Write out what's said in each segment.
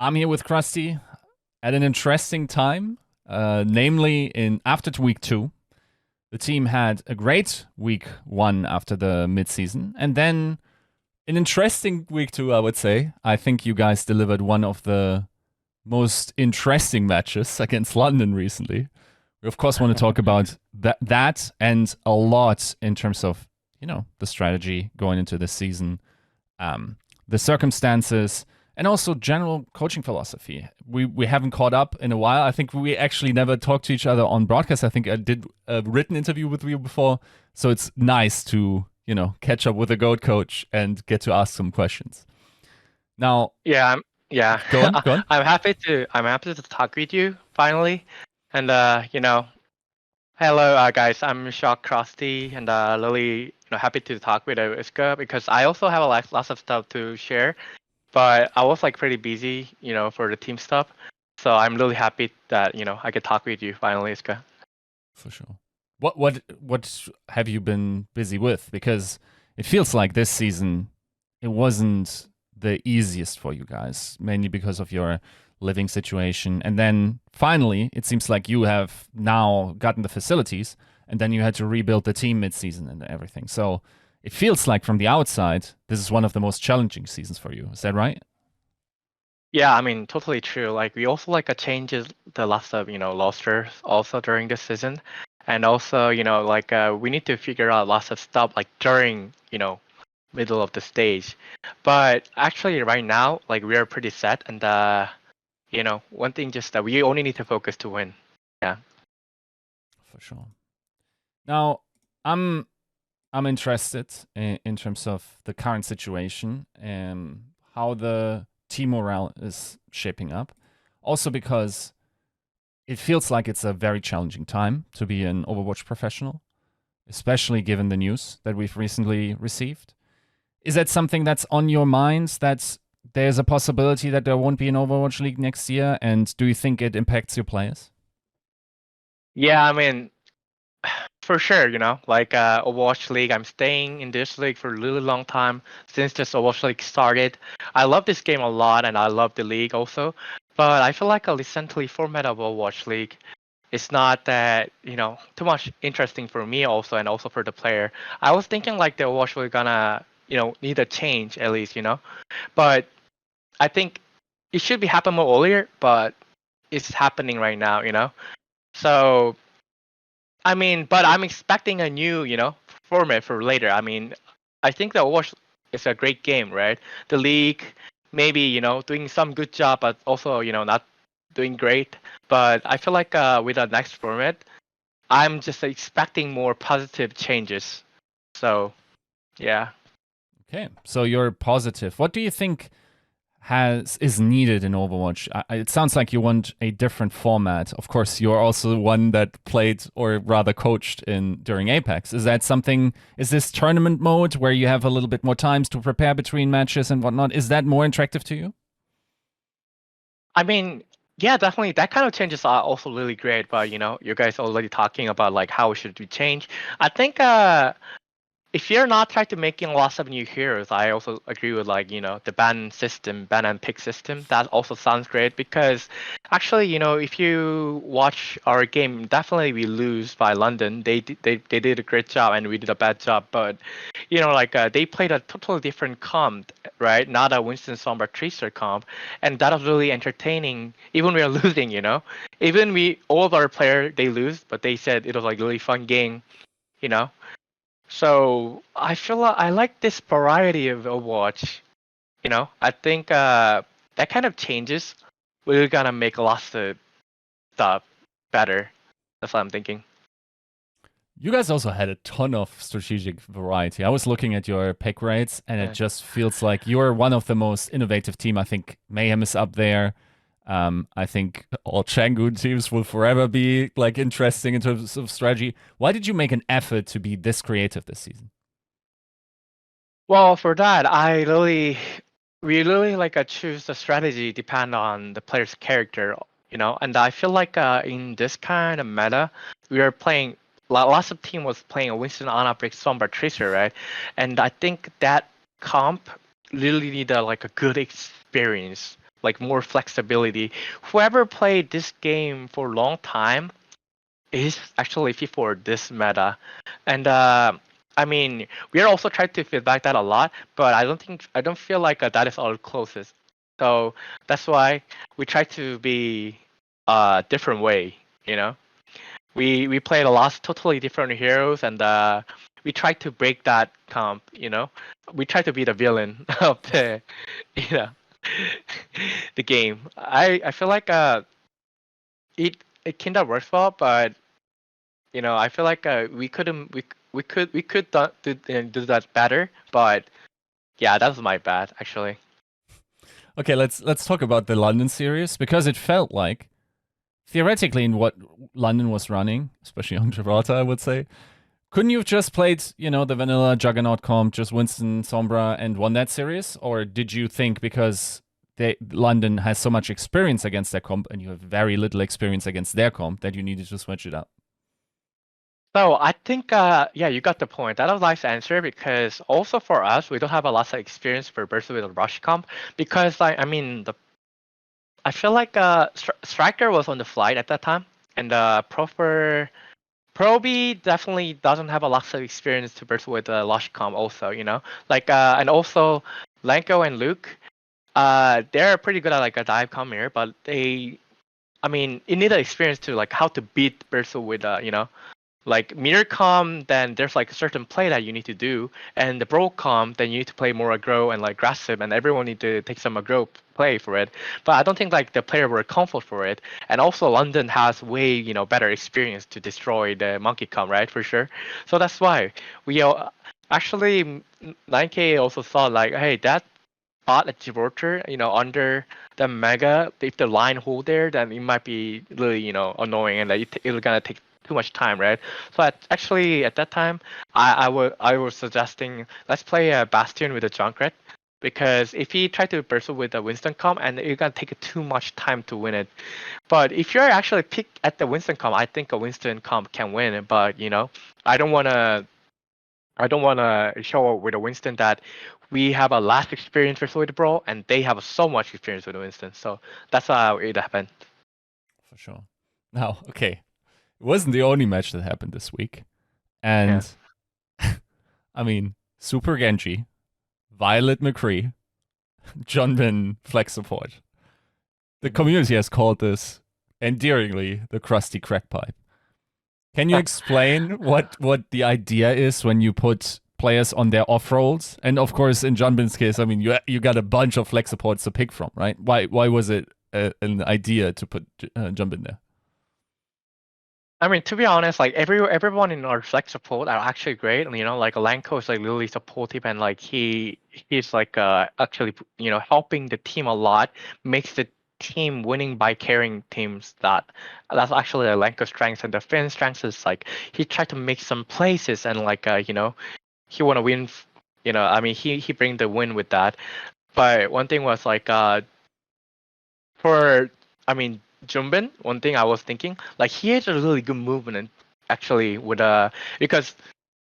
I'm here with Krusty at an interesting time, namely after week 2. The team had a great week 1 after the midseason, and then an interesting week 2, I would say. I think you guys delivered one of the most interesting matches against London recently. We of course want to talk about that and a lot in terms of the strategy going into this season, the circumstances, and also general coaching philosophy. We haven't caught up in a while. I think we actually never talked to each other on broadcast. I think I did a written interview with you before, so it's nice to catch up with a GOAT coach and get to ask some questions. Now, yeah, go on. I'm happy to talk with you finally, and hello guys. I'm Shock Krusty, and really happy to talk with Iska because I also have lots of stuff to share. But I was like pretty busy, for the team stuff. So I'm really happy that I could talk with you finally, Iska. For sure. What have you been busy with? Because it feels like this season it wasn't the easiest for you guys, mainly because of your living situation. And then finally, it seems like you have now gotten the facilities, and then you had to rebuild the team mid-season and everything. So it feels like from the outside, this is one of the most challenging seasons for you. Is that right? Yeah, I mean, totally true. Like we also changes the last of rosters also during this season, and also we need to figure out lots of stuff like during middle of the stage. But actually, right now, like we are pretty set, and one thing just that we only need to focus to win. Yeah. For sure. Now, I'm interested in terms of the current situation and how the team morale is shaping up. Also because it feels like it's a very challenging time to be an Overwatch professional, especially given the news that we've recently received. Is that something that's on your minds, that there's a possibility that there won't be an Overwatch League next year? And do you think it impacts your players? Yeah, I mean, for sure, like Overwatch League, I'm staying in this league for a really long time since this Overwatch League started. I love this game a lot, and I love the league also. But I feel like a recently format of Overwatch League is not that too much interesting for me also, and also for the player. I was thinking like the Overwatch League gonna need a change at least, but I think it should be happen more earlier, but it's happening right now, So I mean, but I'm expecting a new, format for later. I mean, I think the Overwatch is a great game, right? The league, maybe doing some good job, but also not doing great. But I feel like with the next format, I'm just expecting more positive changes. So, yeah. Okay, so you're positive. What do you think is needed in Overwatch? It sounds like you want a different format. Of course, you're also one that played, or rather coached, in during Apex. Is that something? Is this tournament mode where you have a little bit more times to prepare between matches and whatnot? Is that more attractive to you? I mean, yeah, definitely. That kind of changes are also really great. But you guys already talking about like how should we change. I think if you're not trying to making lots of new heroes, I also agree with like the ban system, ban and pick system. That also sounds great because actually if you watch our game, definitely we lose by London. They did a great job and we did a bad job. But they played a totally different comp, right? Not a Winston Sombra Tracer comp, and that was really entertaining. Even we are losing, even all of our player they lose, but they said it was like really fun game, you know. So I feel like I like this variety of Overwatch. I think that kind of changes. We're gonna make lots of stuff better. That's what I'm thinking. You guys also had a ton of strategic variety. I was looking at your pick rates, and it just feels like you're one of the most innovative team. I think Mayhem is up there. I think all Changu teams will forever be like interesting in terms of strategy. Why did you make an effort to be this creative this season? Well, for that, we really like choose the strategy depend on the player's character, And I feel like in this kind of meta, we are playing. Lots of team was playing a Winston on Brig Sombra Tracer, right? And I think that comp really need like a good experience like more flexibility. Whoever played this game for a long time is actually fit for this meta, and I mean we are also trying to feedback that a lot, but I don't feel like that is our closest. So that's why we try to be a different way, you know. We played a lot totally different heroes, and we try to break that comp, you know. We try to be the villain of the you know the game. I feel like it kind of works well, but you know, I feel like we could do that better, but yeah, that was my bad actually. Okay, let's talk about the London series because it felt like theoretically in what London was running, especially on Gibraltar, I would say. Couldn't you have just played, you know, the vanilla Juggernaut comp, just Winston, Sombra, and won that series? Or did you think because London has so much experience against their comp and you have very little experience against their comp that you needed to switch it up? So I think yeah, you got the point. That was a nice answer because also for us, we don't have a lot of experience for versus with a rush comp because I mean I feel like Striker was on the flight at that time, and Proby definitely doesn't have a lot of experience to versus with Lush comp also, you know, like and also Lanko and Luke, they're pretty good at like a dive comp here, but I mean, you need the experience to like how to beat versus with you know, like mirror com, then there's like a certain play that you need to do, and the bro com, then you need to play more aggro and like aggressive, and everyone need to take some aggro play for it. But I don't think like the player were comfortable for it, and also London has way better experience to destroy the monkey com, right, for sure. So that's why we actually NineK also thought like, hey, that spot at Gibraltar, under the mega, if the line hold there, then it might be really, annoying and like, it's gonna take too much time, right? So actually at that time, I was suggesting let's play a Bastion with a Junkrat because if he try to burst with a Winston comp and it's gonna take too much time to win it. But if you're actually picked at the Winston comp, I think a Winston comp can win. But I don't wanna I don't want to show up with a Winston that we have a last experience with the Bro, and they have so much experience with Winston. So that's how it happened. For sure. Now, okay. It wasn't the only match that happened this week. Yeah. And I mean, Super Genji, Violet McCree, Junbin Flex Support. The community has called this endearingly the crusty crack pipe. Can you explain what the idea is when you put players on their off rolls? And of course, in Junbin's case, I mean, you got a bunch of flex supports to pick from, right? Why was it an idea to put Junbin there? I mean, to be honest, like everyone in our flex support are actually great. And, like Lanko is like really supportive, and like he's like actually helping the team a lot, makes the team winning by carrying teams. That's actually a Lanko's strength, and the Finn's strength is like he tried to make some places and like he want to win. I mean he bring the win with that. But one thing was like for I mean Junbin, one thing I was thinking, like he has a really good movement actually with because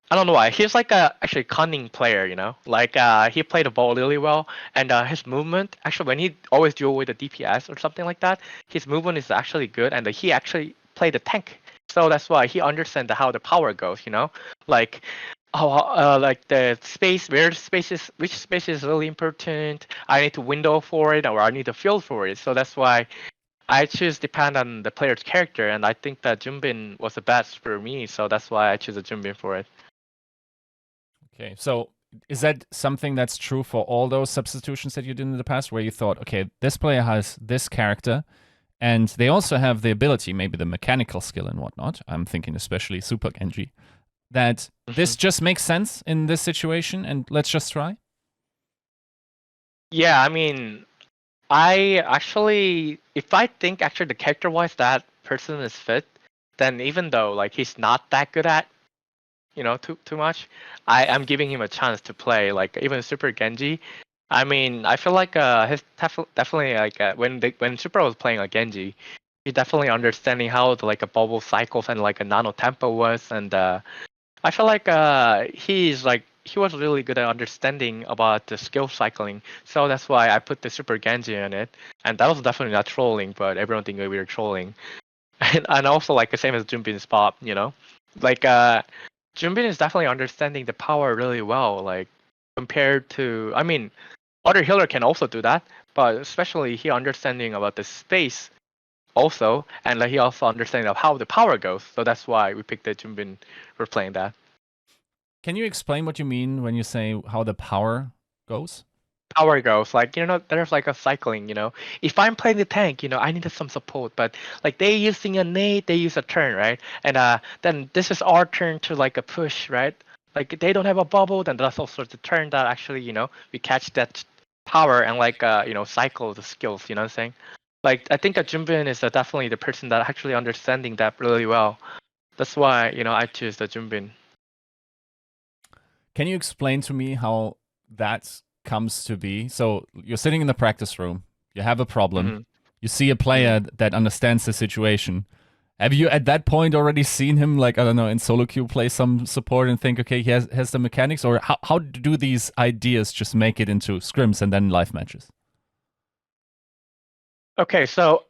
I don't know why he's like a actually cunning player, like he played the ball really well, and his movement actually when he always duel with the DPS or something like that, his movement is actually good, and he actually played the tank, so that's why he understands how the power goes, like like the space, where the space is, which space is really important. I need to window for it, or I need a field for it. So that's why I choose depend on the player's character, and I think that Junbin was the best for me. So that's why I choose a Junbin for it. Okay, so is that something that's true for all those substitutions that you did in the past, where you thought, okay, this player has this character, and they also have the ability, maybe the mechanical skill and whatnot. I'm thinking especially Super Genji, that this just makes sense in this situation, and let's just try. Yeah, I mean, I actually, if I think actually the character wise that person is fit, then even though like he's not that good at too much, I'm giving him a chance to play like even Super Genji. I mean, I feel like his definitely like when Super was playing like Genji, he definitely understanding how the like a bubble cycles and like a nano tempo was, and I feel like he's like he was really good at understanding about the skill cycling. So that's why I put the Super Genji in it, and that was definitely not trolling, but everyone think we were trolling. And also like the same as Junbin's pop, like Junbin is definitely understanding the power really well, like compared to, I mean, other healer can also do that, but especially he understanding about the space also, and like he also understanding of how the power goes. So that's why we picked the Junbin for playing that. Can you explain what you mean when you say how the power goes? Power goes like there's like a cycling. If I'm playing the tank, I needed some support, but like they using a nade, they use a turn, right? And then this is our turn to like a push, right? Like they don't have a bubble, then that's also the turn that actually we catch that power and like cycle the skills. You know what I'm saying? Like I think that Junbin is definitely the person that actually understanding that really well. That's why I choose the Junbin. Can you explain to me how that comes to be? So you're sitting in the practice room, you have a problem, Hmm. you see a player that understands the situation. Have you at that point already seen him, like, I don't know, in solo queue play some support and think, okay, he has the mechanics? Or how do these ideas just make it into scrims and then live matches? Okay, so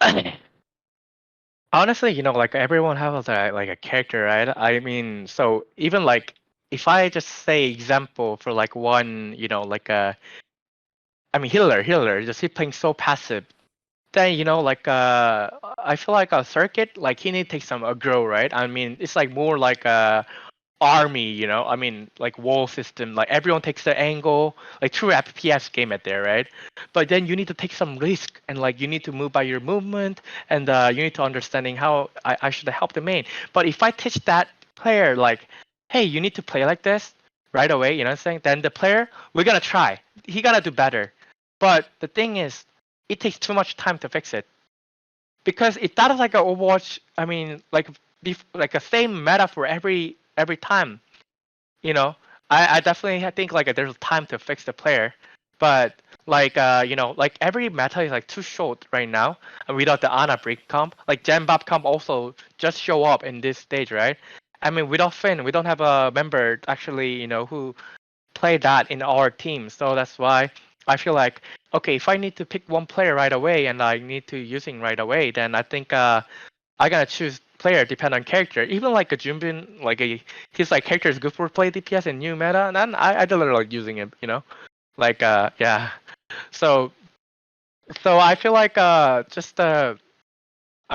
honestly, like everyone has like a character, right? I mean, so even like if I just say example for like one, like I mean healer, just he playing so passive. Then like I feel like a circuit, like he need to take some aggro, right? I mean, it's like more like a army, I mean, like wall system, like everyone takes their angle, like true FPS game at there, right? But then you need to take some risk, and like you need to move by your movement, and you need to understanding how I should help the main. But if I teach that player like, hey, you need to play like this right away, you know what I'm saying? Then the player, we're gonna try. He gonna do better. But the thing is, it takes too much time to fix it. Because if that is like a Overwatch, I mean, like a same meta for every time, you know, I definitely think like there's time to fix the player, but like like every meta is like too short right now, and without the Ana Brig comp, like Jambab comp also just show up in this stage, right? I mean, without Finn, we don't have a member actually, who play that in our team. So that's why I feel like, okay, if I need to pick one player right away and I need to using right away, then I think I gotta choose player depend on character. Even like a Junbin, like his like character is good for play DPS and new meta, and then I don't like using it. Like yeah. So I feel like just I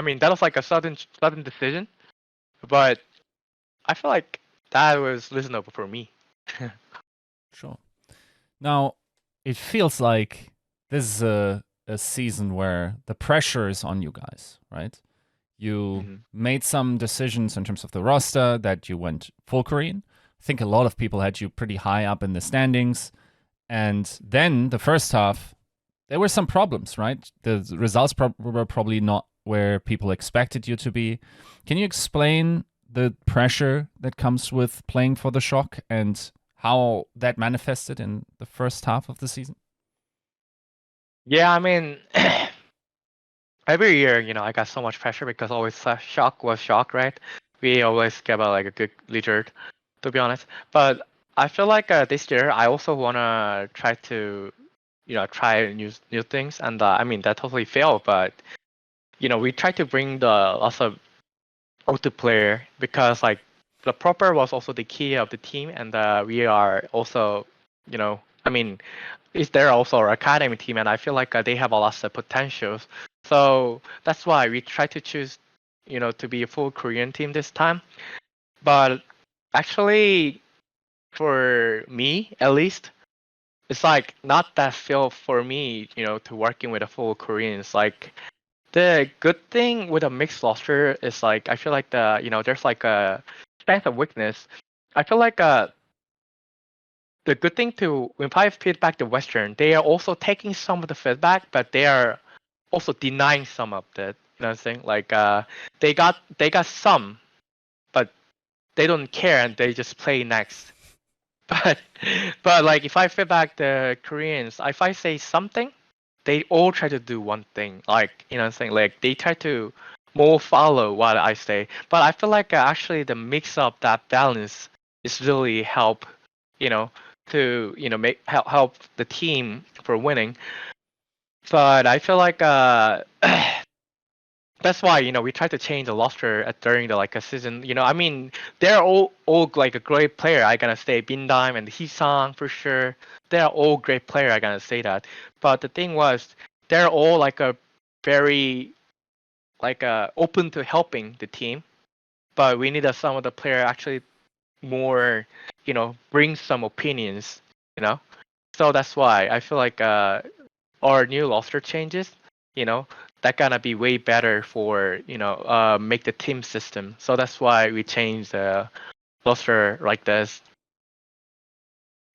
mean that was like a sudden decision, but I feel like that was listenable for me. Sure. Now, it feels like this is a season where the pressure is on you guys, right? You Hmm. made some decisions in terms of the roster that you went full Korean. I think a lot of people had you pretty high up in the standings. And then the first half, there were some problems, right? The results were probably not where people expected you to be. Can you explain the pressure that comes with playing for the Shock and how that manifested in the first half of the season? Yeah, I mean, every year, I got so much pressure because always shock was shock, right? We always get like a good leader, to be honest. But I feel like this year I also wanna try to, try new things, and I mean that totally failed. But we try to bring the lots of O2 player because like the proper was also the key of the team, and we are also, I mean, is there also our academy team, and I feel like they have a lot of potentials. So that's why we try to choose, to be a full Korean team this time. But actually, for me at least, it's like not that feel for me, to working with a full Koreans. Like the good thing with a mixed roster is like I feel like there's like a strength and weakness. I feel like the good thing to when I feedback the Western, they are also taking some of the feedback, but they are also denying some of that. You know what I'm saying? Like they got some, but they don't care and they just play next. But like if I feedback the Koreans, if I say something, they all try to do one thing. Like what I'm saying? Like they try to more follow what I say. But I feel like actually the mix up that balance is really help. You know to help the team for winning. But I feel like that's why we try to change the roster during the a season. I mean they're all like a great player. I gonna say Bindime and Hisang for sure. They're all great player. I gonna say that. But the thing was they're all like a very open to helping the team. But we need some of the player actually more bring some opinions. So that's why I feel like our new roster changes. That gonna be way better for make the team system. So that's why we changed the roster like this.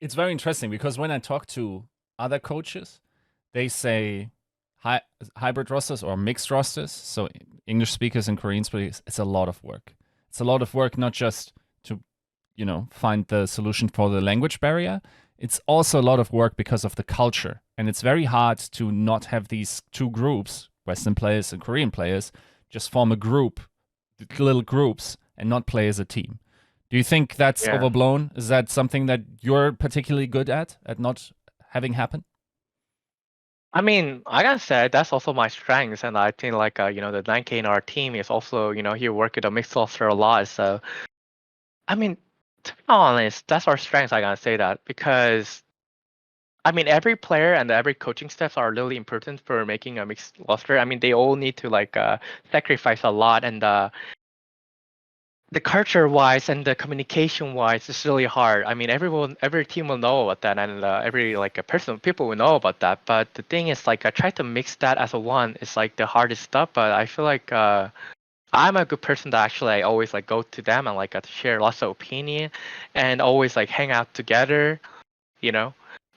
It's very interesting because when I talk to other coaches, they say hybrid rosters or mixed rosters. So English speakers and Korean speakers, it's a lot of work. It's a lot of work, not just to find the solution for the language barrier. It's also a lot of work because of the culture. And it's very hard to not have these two groups, Western players and Korean players, just form a group, little groups, and not play as a team. Do you think that's overblown? Is that something that you're particularly good at not having happen? I mean, I gotta say that's also my strengths, and I think the NineK in our team is also he work with a mixed roster a lot. So, I mean, to be honest, that's our strengths. I gotta say that because I mean, every player and every coaching staff are really important for making a mixed roster. I mean, they all need to sacrifice a lot, and the culture wise and the communication wise is really hard. I mean, every team will know about that, and every people will know about that. But the thing is, I try to mix that as a one. It's the hardest stuff. But I feel like I'm a good person that actually I always go to them and to share lots of opinion, and always hang out together,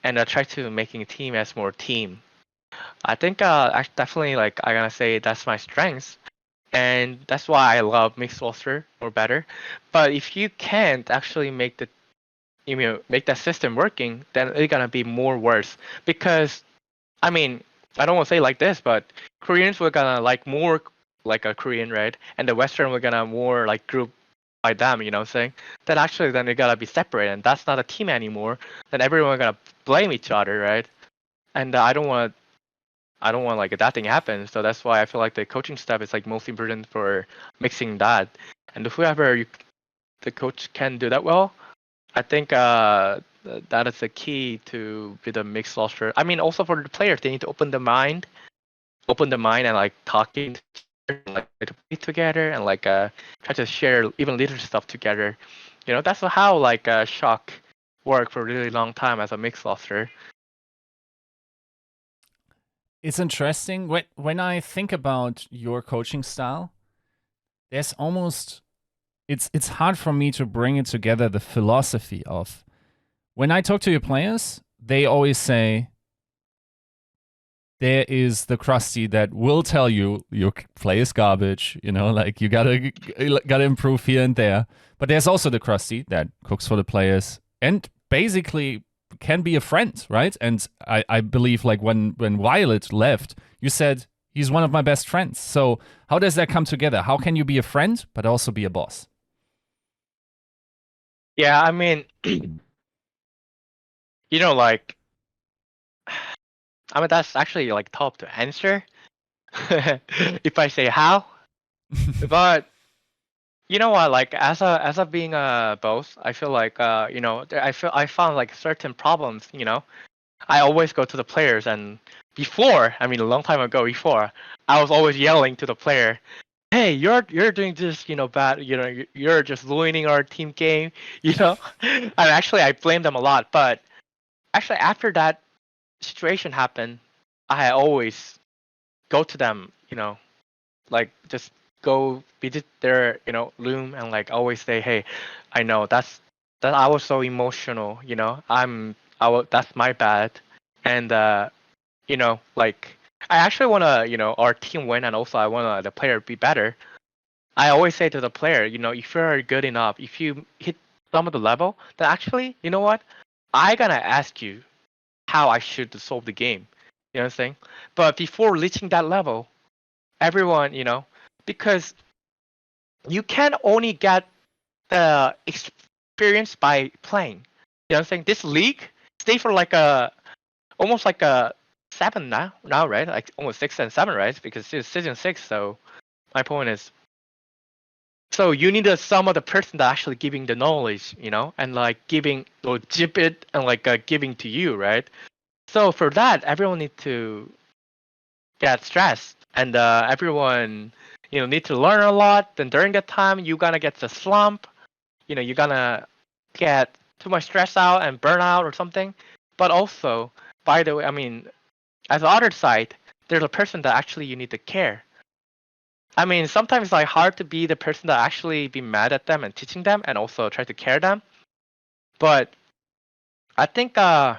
and try to making a team as more team. I think I definitely I gonna say that's my strengths, and that's why I love mixed roster or better. But if you can't actually make make that system working, then it's gonna be more worse because I mean I don't want to say like this, but Koreans were gonna like more like a Korean, right? And the Western were gonna more group by them, you know what I'm saying? Then actually then they gotta be separate, and that's not a team anymore. Then everyone gonna blame each other, right? And I don't want that thing happen. So that's why I feel like the coaching staff is most important for mixing that. And whoever the coach can do that well, I think that is the key to be the mixed roster. I mean, also for the players, they need to open the mind and talking, to play together and try to share even little stuff together. That's how Shock worked for a really long time as a mixed roster. It's interesting. When I think about your coaching style, there's almost it's hard for me to bring it together, the philosophy of when I talk to your players, they always say there is the crusty that will tell you your play is garbage, you gotta improve here and there. But there's also the crusty that cooks for the players and basically can be a friend, right? And I believe when Violet left, you said he's one of my best friends. So how does that come together? How can you be a friend but also be a boss? Yeah, I mean, that's actually tough to answer if I say how. But you know what? As a being a boss, I feel I found certain problems. I always go to the players, and before, I mean, a long time ago, before, I was always yelling to the player, "Hey, you're doing this, bad. You're just ruining our team game." And actually, I blame them a lot. But actually, after that situation happened, I always go to them, just go visit their, room and always say, hey, I know that I was so emotional, that's my bad. And, I actually want to, our team win, and also I want the player be better. I always say to the player, if you're good enough, if you hit some of the level, then actually, you know what? I gonna ask you how I should solve the game. You know what I'm saying? But before reaching that level, everyone, because you can only get the experience by playing. You know what I'm saying? This league stay for like almost like a 7 now, right? Like almost 6 and 7, right? Because it's season 6. So my point is, so you need some of the person that actually giving the knowledge, and like giving or jip it and like giving to you, right? So for that, everyone need to get stressed, and everyone need to learn a lot. Then during that time, you gonna get the slump. You're gonna get too much stress out and burn out or something. But also, by the way, I mean, as the other side, there's a person that actually you need to care. I mean, sometimes it's like hard to be the person that actually be mad at them and teaching them and also try to care them. But I think I'm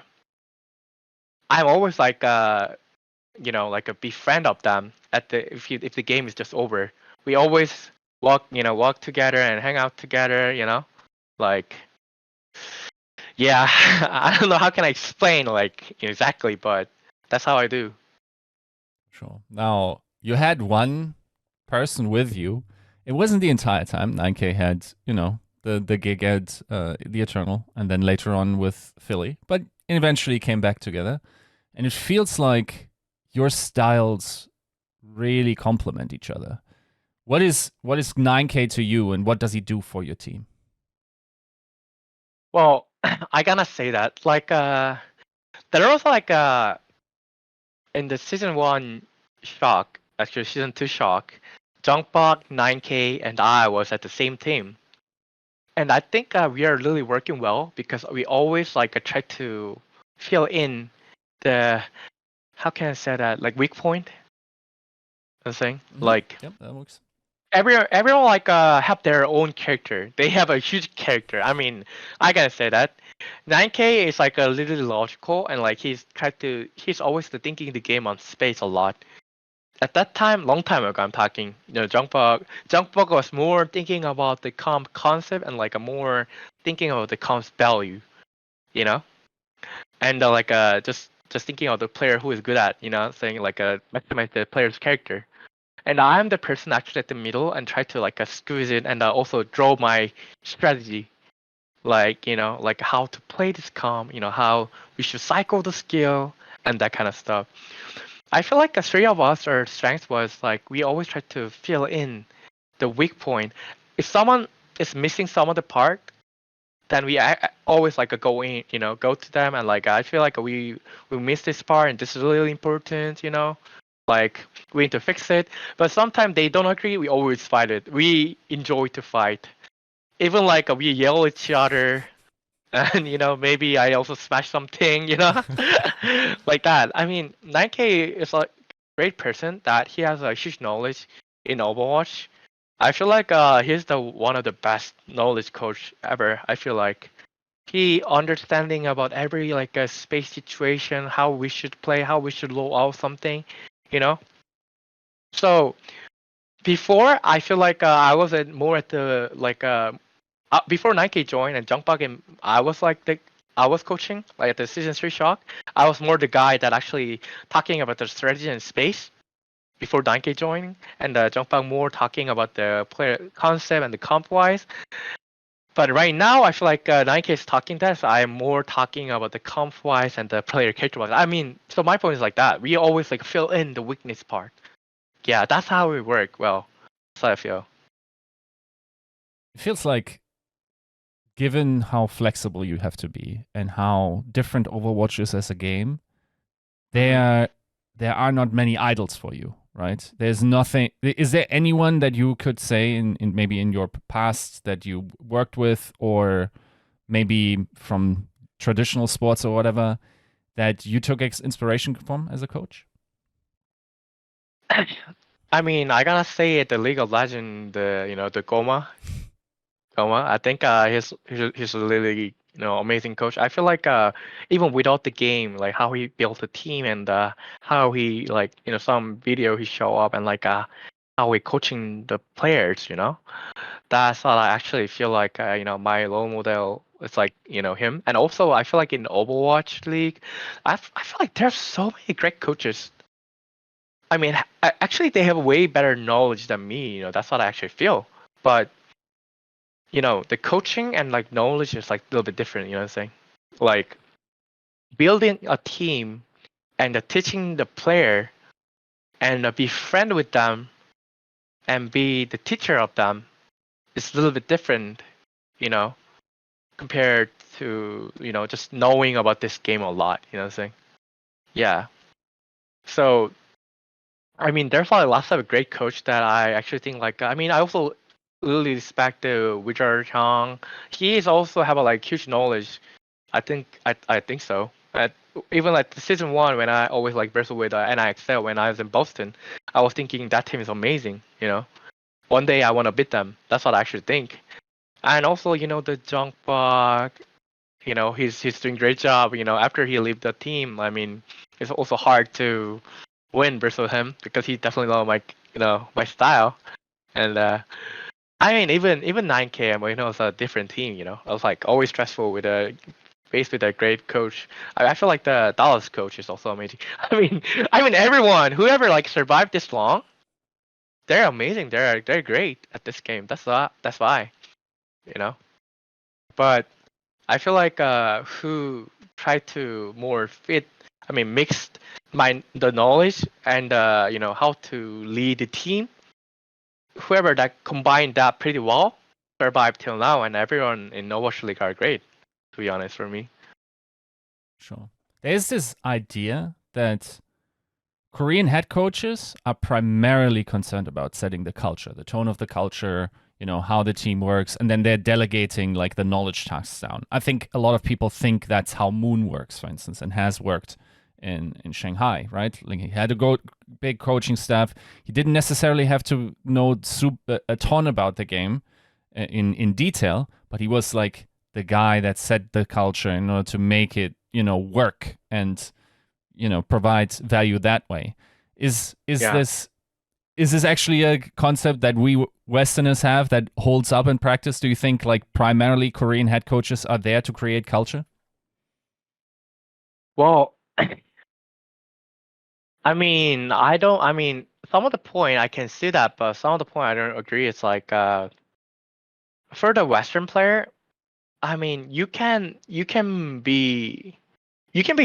always like like a befriend of them at the if the game is just over. We always walk together and hang out together. Like yeah, I don't know how can I explain like exactly, but that's how I do. Sure. Now, you had one person with you. It wasn't the entire time. NineK had, the gig at the Eternal, and then later on with Philly, but eventually came back together. And it feels like your styles really complement each other. What is NineK to you, and what does he do for your team? Well, I gotta say that like there was like in the season 1 shock, actually season 2 shock, Junkbot, NineK, and I was at the same team. And I think we are really working well because we always like try to fill in the how can I say that like weak point. I'm saying like Yep, that works. everyone like have their own character. They have a huge character. I mean, I gotta say that NineK is like a little logical and like he's always thinking the game on space a lot. At that time, long time ago, I'm talking. Junkbug was more thinking about the comp concept and like a more thinking about the comp's value, you know, and like just thinking of the player who is good at, saying like maximize the player's character. And I'm the person actually at the middle and try to like squeeze it and also draw my strategy, like like how to play this comp, how we should cycle the skill and that kind of stuff. I feel like the three of us, our strength was like we always try to fill in the weak point. If someone is missing some of the part, then we always like go in, go to them and like I feel like we missed this part and this is really important, like we need to fix it. But sometimes they don't agree. We always fight it. We enjoy to fight. Even like we yell at each other and maybe I also smash something, like that. I mean, NineK is a great person that he has a huge knowledge in Overwatch. I feel like he's the one of the best knowledge coach ever. I feel like he understanding about every like a space situation, how we should play, how we should roll out something, you know. So before I feel like I was more at the like before NineK joined and Junkbug and I was like I was coaching like at the season 3 shock. I was more the guy that actually talking about the strategy and space before NineK joining, and Junkbug more talking about the player concept and the comp wise. But right now, I feel like NineK is talking that, so I'm more talking about the comp wise and the player character wise. I mean, so my point is like that. We always like fill in the weakness part. Yeah, that's how we work. Well, that's how I feel. It feels like, given how flexible you have to be and how different Overwatch is as a game, there are not many idols for you, right? There's nothing. Is there anyone that you could say in maybe in your past that you worked with, or maybe from traditional sports or whatever, that you took inspiration from as a coach? I mean, I gotta say it, the League of Legends, the Goma. I think he's a really amazing coach. I feel like even without the game, like how he built the team and how he like some video he show up and like how he coaching the players. That's what I actually feel like my role model is like him. And also I feel like in Overwatch League, I feel like there's so many great coaches. I mean, actually they have way better knowledge than me. That's what I actually feel. But the coaching and like knowledge is like a little bit different, you know what I'm saying? like building a team and teaching the player and be friend with them and be the teacher of them is a little bit different, you know, compared to, just knowing about this game a lot, you know what I'm saying? Yeah. So, I mean, there's like lots of great coach that I actually think like, I mean, I also really respect the Wizard Chang. He is also have a like huge knowledge. I think so. Even like the season one when I always like wrestle with NineK when I was in Boston, I was thinking that team is amazing. One day I want to beat them. That's what I actually think. And also, the Jungkook, he's doing great job. After he leave the team, I mean, it's also hard to win versus him because he definitely know my style. And I mean, even NineK, it's a different team. I was like always stressful with faced with a great coach. I feel like the Dallas coach is also amazing. I mean everyone, whoever like survived this long, they're amazing. They're great at this game. That's why, you know. But I feel like who try to more fit. I mean, mixed the knowledge and how to lead the team. Whoever that combined that pretty well survived till now, and everyone in Overwatch League are great. To be honest, for me. Sure. There's this idea that Korean head coaches are primarily concerned about setting the culture, the tone of the culture, how the team works, and then they're delegating like the knowledge tasks down. I think a lot of people think that's how Moon works, for instance, and has worked in Shanghai, right? Like he had a big coaching staff. He didn't necessarily have to know a ton about the game in detail, but he was like the guy that set the culture in order to make it, work and provide value that way. Is Yeah. this actually a concept that we Westerners have that holds up in practice? Do you think like primarily Korean head coaches are there to create culture? Well, I mean, I don't. I mean, some of the point I can see that, but some of the point I don't agree. It's like for the Western player, I mean, you can be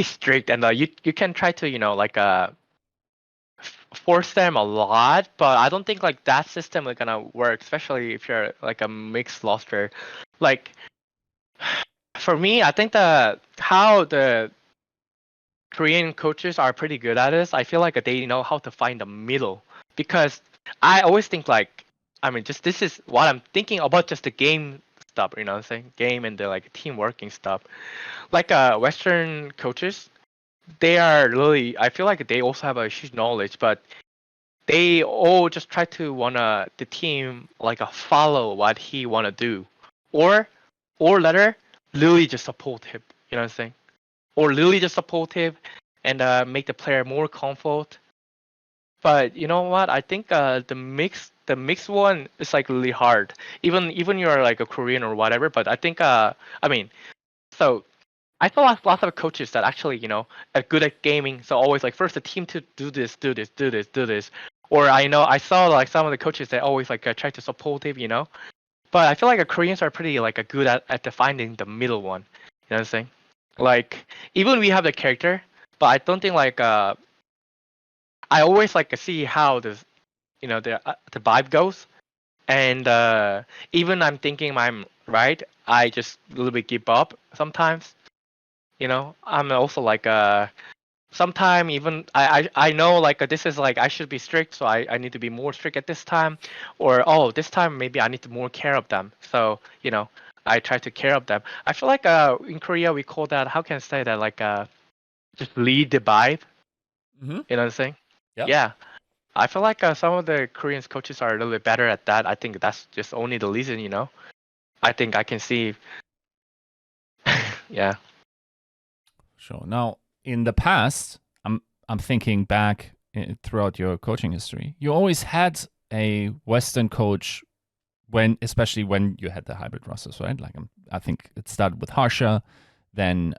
strict and you can try to like force them a lot, but I don't think like that system is gonna work, especially if you're like a mixed roster. Like for me, I think how the Korean coaches are pretty good at this. I feel like they know how to find the middle because I always think like, I mean, just this is what I'm thinking about just the game stuff. You know what I'm saying? Game and the like team working stuff. Like Western coaches, they are really. I feel like they also have a huge knowledge, but they all just try to wanna the team like follow what he wanna do, or later literally just support him. You know what I'm saying? Or literally just supportive and make the player more comfort. But you know what? I think the mix one is like really hard. Even you're like a Korean or whatever. But I think I mean, so I saw lots of coaches that actually are good at gaming. So always like first the team to do this, do this, do this, do this. Or I saw like some of the coaches that always like try to supportive. But I feel like Koreans are pretty like good at finding the middle one. You know what I'm saying? Like even we have the character, but I don't think like I always like see how this the vibe goes, and even I'm thinking I'm right, I just a little bit give up sometimes. I'm also like sometime even I know like this is like I should be strict, so I need to be more strict at this time, or oh this time maybe I need to more care of them. So I try to care of them. I feel like in Korea we call that, how can I say that, like just lead the vibe. Mm-hmm. You know what I'm saying? Yeah. Yeah. I feel like some of the Korean coaches are a little bit better at that. I think that's just only the reason. I think I can see. Yeah. Sure. Now, in the past, I'm thinking back throughout your coaching history. You always had a Western coach especially when you had the hybrid rosters, right? Like I think it started with Harsha, then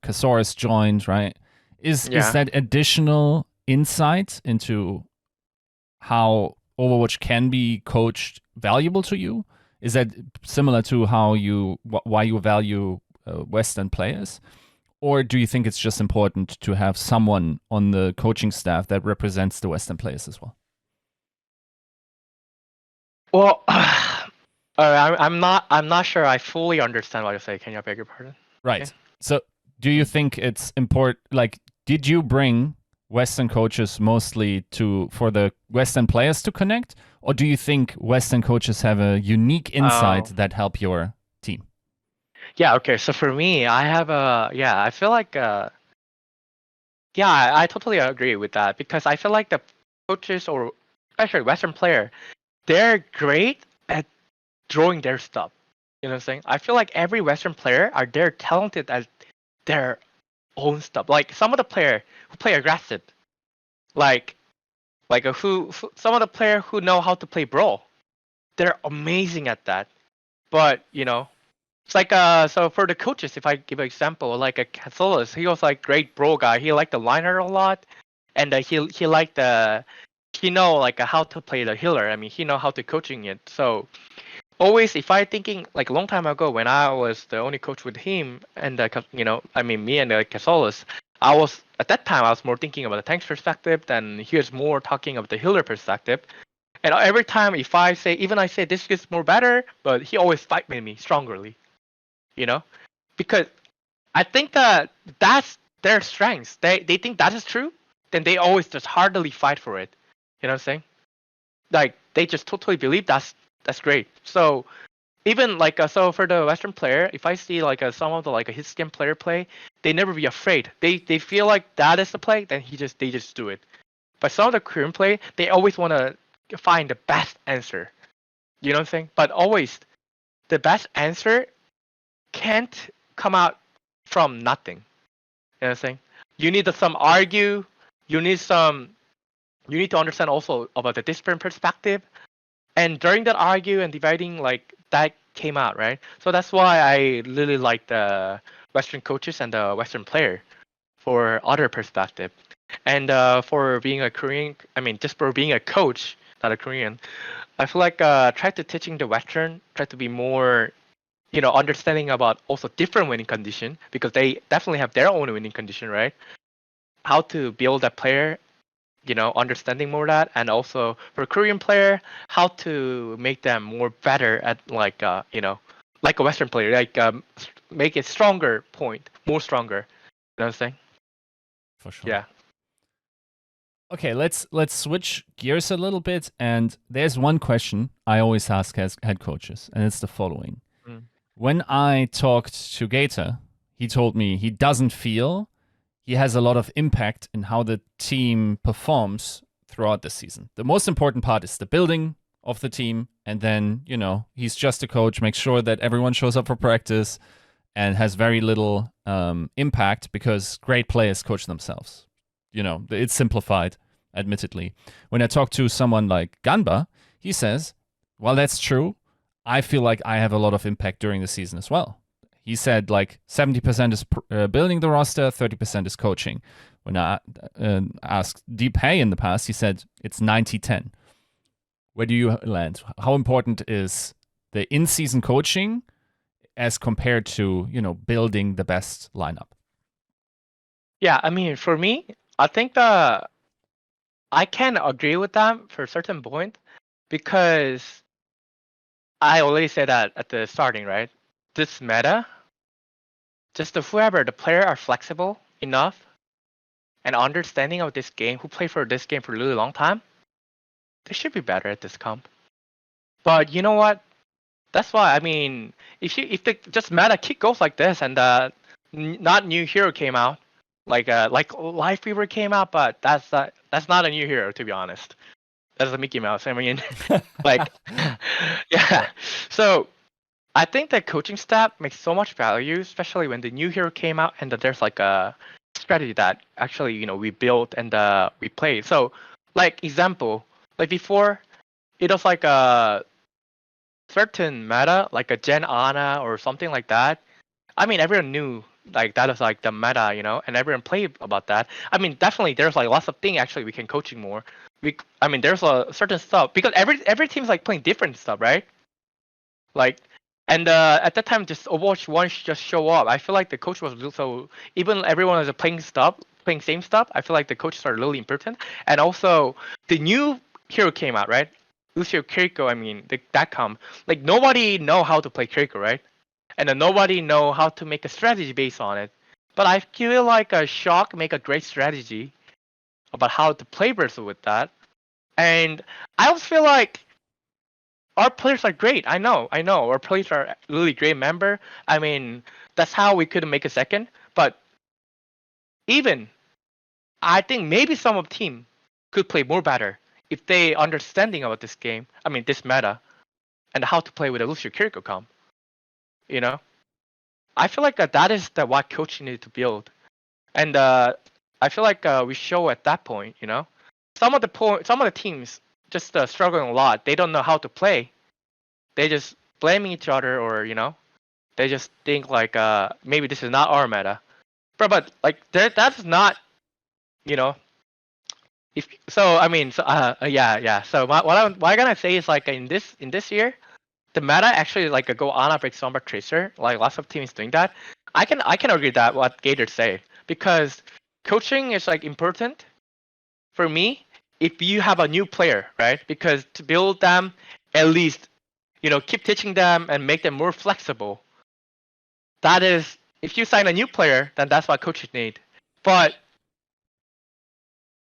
Kasaurus joined, right? Is Yeah. that additional insight into how Overwatch can be coached valuable to you? Is that similar to how why you value Western players? Or do you think it's just important to have someone on the coaching staff that represents the Western players as well? Well, I'm not sure I fully understand what you say. Can you beg your pardon? Right. Okay. So do you think it's important, like, did you bring Western coaches mostly for the Western players to connect? Or do you think Western coaches have a unique insight that help your team? Yeah, okay. So for me, I feel like I totally agree with that because I feel like the coaches or especially Western player, they're great at drawing their stuff. You know what I'm saying? I feel like every Western player they're talented at their own stuff. Like some of the player who play aggressive, like who some of the player who know how to play brawl, they're amazing at that. But it's like so for the coaches, if I give an example, like a Catholis, he was like great brawl guy. He liked the liner a lot, and he liked he know like how to play the healer. I mean, he know how to coaching it. So always, if I thinking like a long time ago when I was the only coach with him, and I mean me and Catholis, I was at that time I was more thinking about the tank's perspective than he was more talking about the healer perspective. And every time if I say even I say this is more better, but he always fight with me strongly. You know, because I think that's their strengths. They think that is true, then they always just heartily fight for it. You know what I'm saying? Like they just totally believe that's great. So even like so for the Western player, if I see like some of the like a hit skin player play, they never be afraid. They feel like that is the play, then they just do it. But some of the Korean play, they always want to find the best answer. You know what I'm saying? But always the best answer can't come out from nothing. You know what I'm saying? You need some argue. You need some. You need to understand also about the different perspective. And during that argue and dividing, like that came out, right? So that's why I really like the Western coaches and the Western player for other perspective. And for being a Korean, I mean, just for being a coach, not a Korean, I feel like try to teaching the Western, try to be more understanding about also different winning condition because they definitely have their own winning condition, right? How to build a player, understanding more that, and also for Korean player, how to make them more better at like like a Western player, like make it stronger point, more stronger. You know what I'm saying? For sure. Yeah. Okay, let's switch gears a little bit. And there's one question I always ask as head coaches, and it's the following. Mm. When I talked to Gator, he told me he doesn't feel he has a lot of impact in how the team performs throughout the season. The most important part is the building of the team. And then, he's just a coach, makes sure that everyone shows up for practice and has very little impact because great players coach themselves. It's simplified, admittedly. When I talk to someone like Ganba, he says, well, that's true. I feel like I have a lot of impact during the season as well. He said like 70% is building the roster, 30% is coaching. When I asked Deep Hay in the past, he said it's 90-10. Where do you land? How important is the in-season coaching as compared to, building the best lineup? Yeah, I mean, for me, I think I can agree with that for a certain point because I already said that at the starting, right? This meta, just whoever the player are flexible enough and understanding of this game, who play for this game for a really long time, they should be better at this comp. But you know what? That's why I mean, if the just meta kick goes like this and not new hero came out, like Life Fever came out, but that's not a new hero to be honest. That's a Mickey Mouse. I mean, like, yeah. So I think that coaching staff makes so much value, especially when the new hero came out and that there's like a strategy that actually we built and we played. So like example, like before, it was like a certain meta, like a Gen Ana or something like that. I mean, everyone knew like that is like the meta, and everyone played about that. I mean, definitely there's like lots of things actually we can coaching more. I mean, there's a certain stuff because every team's like playing different stuff, right? Like And at that time, just Overwatch 1 just show up. I feel like the coach was so even everyone was playing same stuff. I feel like the coaches are really important. And also, the new hero came out, right? Lucio Kiriko. I mean, that come like nobody know how to play Kiriko, right? And then nobody know how to make a strategy based on it. But I feel like Shock make a great strategy about how to play versus with that. And I also feel like our players are great. I know. Our players are really great member. I mean, that's how we could make a second. But even I think maybe some of the team could play more better if they understanding about this game. I mean, this meta and how to play with a Lucio Kiriko comp. You know, I feel like that is the what coaching need to build. And I feel like we show at that point. You know, some of the teams just struggling a lot. They don't know how to play. They just blaming each other, or they just think like maybe this is not our meta. But like that's not you know if so I mean yeah. So what I'm gonna say is like in this year the meta actually like a go on break Sombra Tracer, like lots of teams doing that. I can agree that what Gator say, because coaching is like important for me if you have a new player, right? Because to build them, at least keep teaching them and make them more flexible. That is, if you sign a new player, then that's what coaches need. But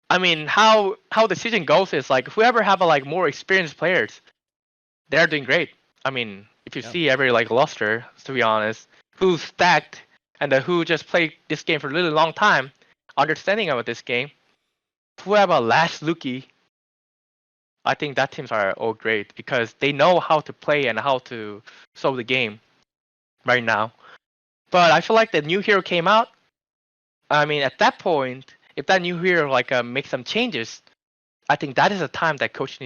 I mean, how the season goes is like whoever have a like more experienced players, they're doing great. I mean, if you see every like roster, to be honest, who's stacked and who just played this game for a really long time, understanding about this game, whoever last rookie, I think that teams are all great because they know how to play and how to solve the game right now. But I feel like the new hero came out. I mean, at that point, if that new hero like makes some changes, I think that is a time that coach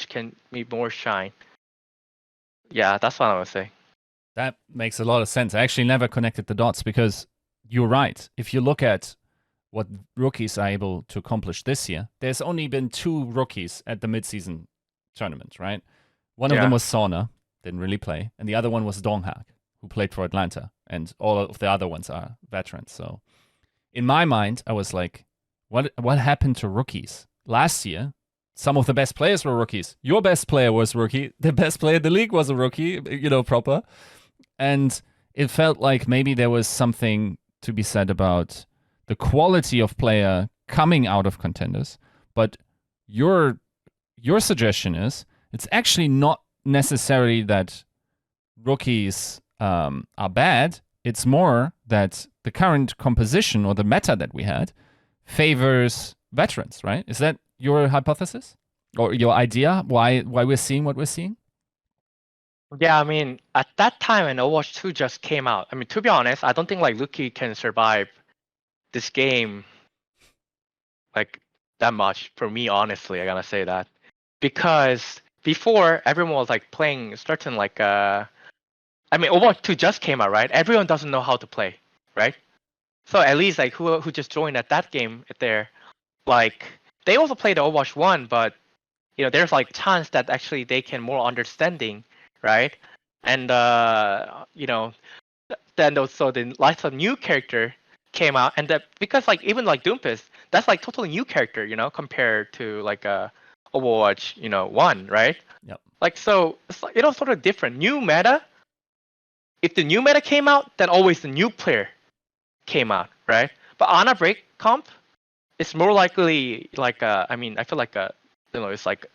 can be more shine. Yeah, that's what I would say. That makes a lot of sense. I actually never connected the dots because you're right. If you look at what rookies are able to accomplish this year, there's only been 2 rookies at the midseason tournament, right? One of them was Sauna, didn't really play, and the other one was Donghak, who played for Atlanta, and all of the other ones are veterans. So in my mind, I was like, what happened to rookies? Last year, some of the best players were rookies. Your best player was rookie. The best player in the league was a rookie, proper. And it felt like maybe there was something to be said about the quality of player coming out of contenders. But your suggestion is it's actually not necessarily that rookies are bad. It's more that the current composition or the meta that we had favors veterans, right? Is that your hypothesis or your idea why we're seeing what we're seeing? Yeah, I mean, at that time when Overwatch 2 just came out, I mean, to be honest, I don't think like Luki can survive this game like that much. For me, honestly, I gotta say that because before everyone was like playing certain like I mean, Overwatch 2 just came out, right? Everyone doesn't know how to play, right? So at least like who just joined at that game there, like they also played Overwatch 1, but there's like chance that actually they can more understanding, right? And then also the lots of new character came out, and that because like even like Doomfist, that's like totally new character, compared to like Overwatch, 1, right? Yep. Like so it's like sort of different. New meta. If the new meta came out, then always the new player came out, right? But on a break comp, it's more likely like I mean, I feel like it's like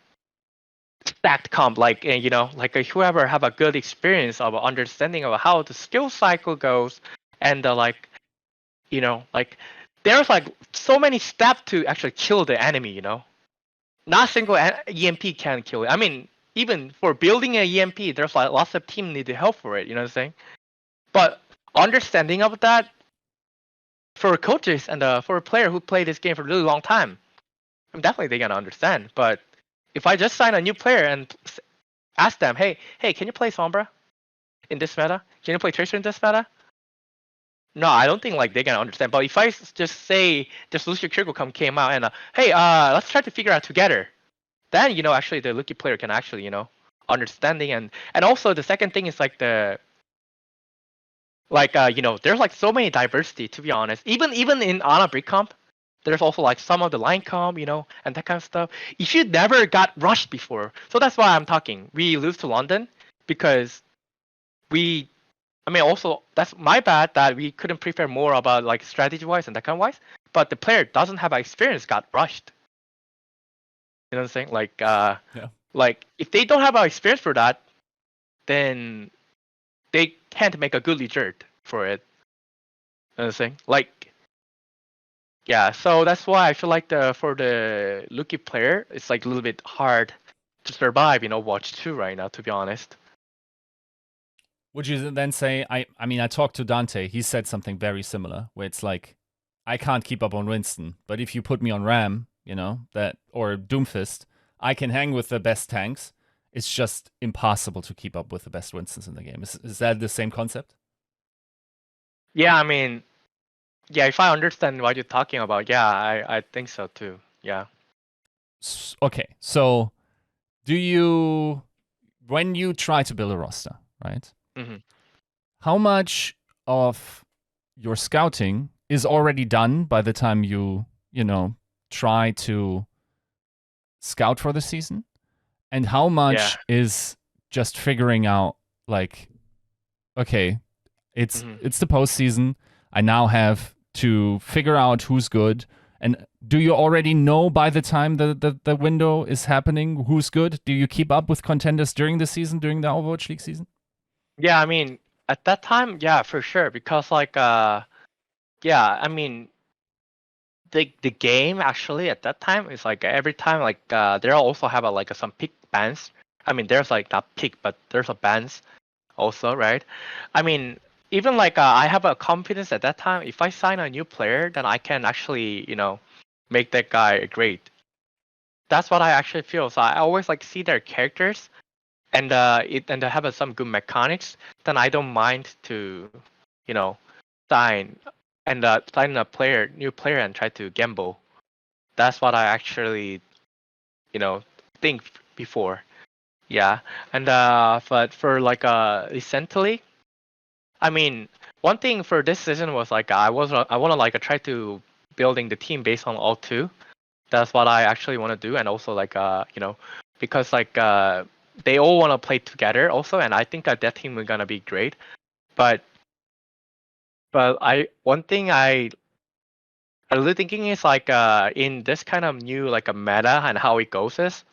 stacked comp, like like whoever have a good experience of understanding of how the skill cycle goes, and like like there's like so many steps to actually kill the enemy. Not single EMP can kill it. I mean, even for building an EMP, there's like lots of team need help for it. You know what I'm saying? But understanding of that for coaches and for a player who played this game for a really long time, I'm definitely they gonna understand. But if I just sign a new player and ask them, hey, can you play Sombra in this meta? Can you play Tracer in this meta? No, I don't think like they're gonna understand. But if I just say this Lucio Kiriko came out and hey, let's try to figure out together, then actually the Lucky player can actually understanding, and also the second thing is like there's like so many diversity, to be honest. Even in Ana Brig comp, there's also like some of the line comp, and that kind of stuff. If you never got rushed before, so that's why I'm talking. We lose to London because we. I mean, also that's my bad that we couldn't prepare more about like strategy wise and that kind of wise. But the player doesn't have experience, got rushed. You know what I'm saying? Yeah. Like if they don't have experience for that, then they can't make a good leader for it. You know what I'm saying? Like, yeah. So that's why I feel like for the rookie player, it's like a little bit hard to survive. Watch 2 right now. To be honest. Would you then say, I mean, I talked to Dante. He said something very similar, where it's like, I can't keep up on Winston, but if you put me on Ram, or Doomfist, I can hang with the best tanks. It's just impossible to keep up with the best Winstons in the game. Is that the same concept? Yeah, I mean, yeah. If I understand what you're talking about, yeah, I think so too. Yeah. Okay, so when you try to build a roster, right? Mm-hmm. How much of your scouting is already done by the time you try to scout for the season? And how Yeah. much is just figuring out, like, okay, it's Mm-hmm. the postseason. I now have to figure out who's good. And do you already know by the time the window is happening who's good? Do you keep up with contenders during the season, during the Overwatch League season? Yeah, I mean, at that time, yeah, for sure, because yeah, I mean, the game actually at that time is like every time like there also have some pick bans. I mean, there's like not pick, but there's a bans also, right? I mean, even I have a confidence at that time. If I sign a new player, then I can actually make that guy great. That's what I actually feel. So I always like see their characters and they have some good mechanics. Then I don't mind to you know sign sign new player and try to gamble. That's what I actually think before. Yeah, and but for recently, I mean, one thing for this season was I want to try to building the team based on all two. That's what I actually want to do, and also because they all want to play together also, and I think that team is gonna be great. But I one thing I really thinking is in this kind of new a meta and how it goes is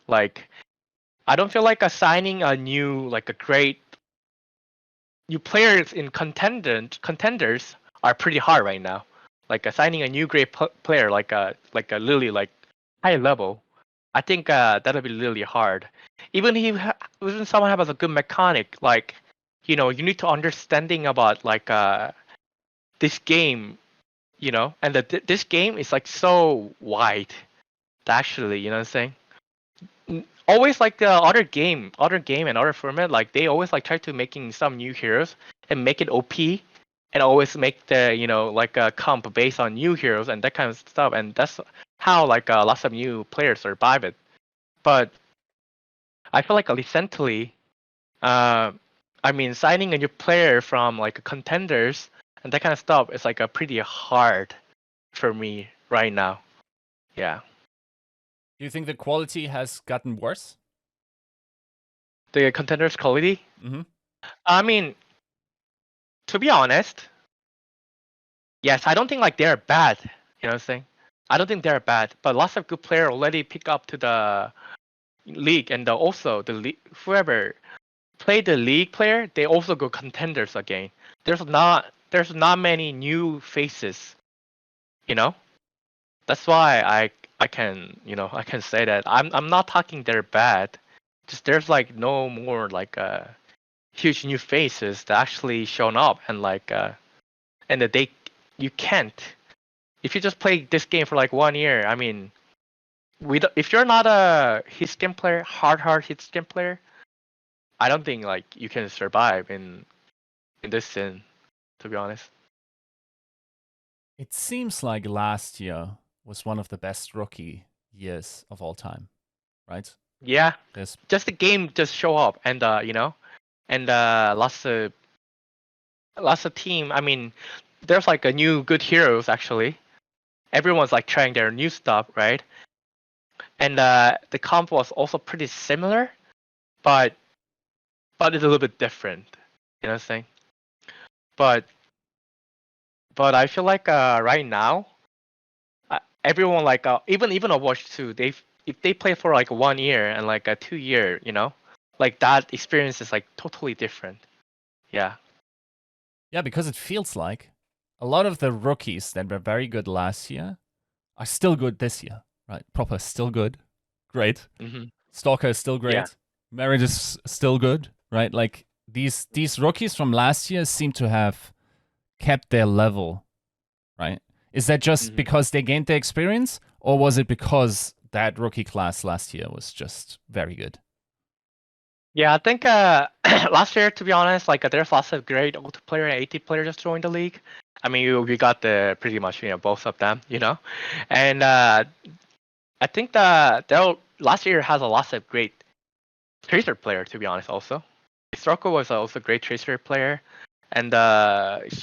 I don't feel like assigning a new a great new players in contenders are pretty hard right now. Like assigning a new great player like a really high level, I think that'll be really hard. Even even someone has a good mechanic, you need to understanding about this game, and this game is so wide. Actually, you know what I'm saying? Always like the other game and other format, they always try to making some new heroes and make it OP, and always make the a comp based on new heroes and that kind of stuff, and that's how lots of new players survive it. But I feel like recently, uh, I mean, signing a new player from contenders and that kind of stuff is a pretty hard for me right now. Yeah, Do you think the quality has gotten worse? the contenders quality. Mm-hmm. I mean, to be honest, yes, I don't think they're bad. You know what I'm saying? I don't think they're bad, but lots of good players already pick up to the league, and also the league, whoever play the league player, they also go contenders again. There's not many new faces. You know, that's why I can say that I'm not talking they're bad. Just there's no more huge new faces that actually shown up, and that you can't if you just play this game for 1 year. I mean, if you're not a hit skin player, hard hit skin player, I don't think you can survive in this scene. To be honest. It seems like last year was one of the best rookie years of all time, right? Yeah, There's just the game just show up and and lots of team. I mean, there's like a new good heroes actually. Everyone's like trying their new stuff, right? And the comp was also pretty similar, but it's a little bit different. You know what I'm saying? But I feel like right now, everyone like even Overwatch 2, if they play for like 1 year and like a 2 year, like that experience is like totally different. Yeah. Yeah, because it feels like a lot of the rookies that were very good last year are still good this year, right? Proper still good, great. Mm-hmm. Stalker is still Yeah. great. Merit is still good, right? Like these rookies from last year seem to have kept their level, right? Is that just Mm-hmm. because they gained the experience, or was it because that rookie class last year was just very good? Yeah, I think last year, to be honest, like there's lots of great OT player and AT player just joined the league. I mean, we got the pretty much both of them, and I think that last year has a lots of great tracer player. To be honest, also, Stroko was also a great tracer player, and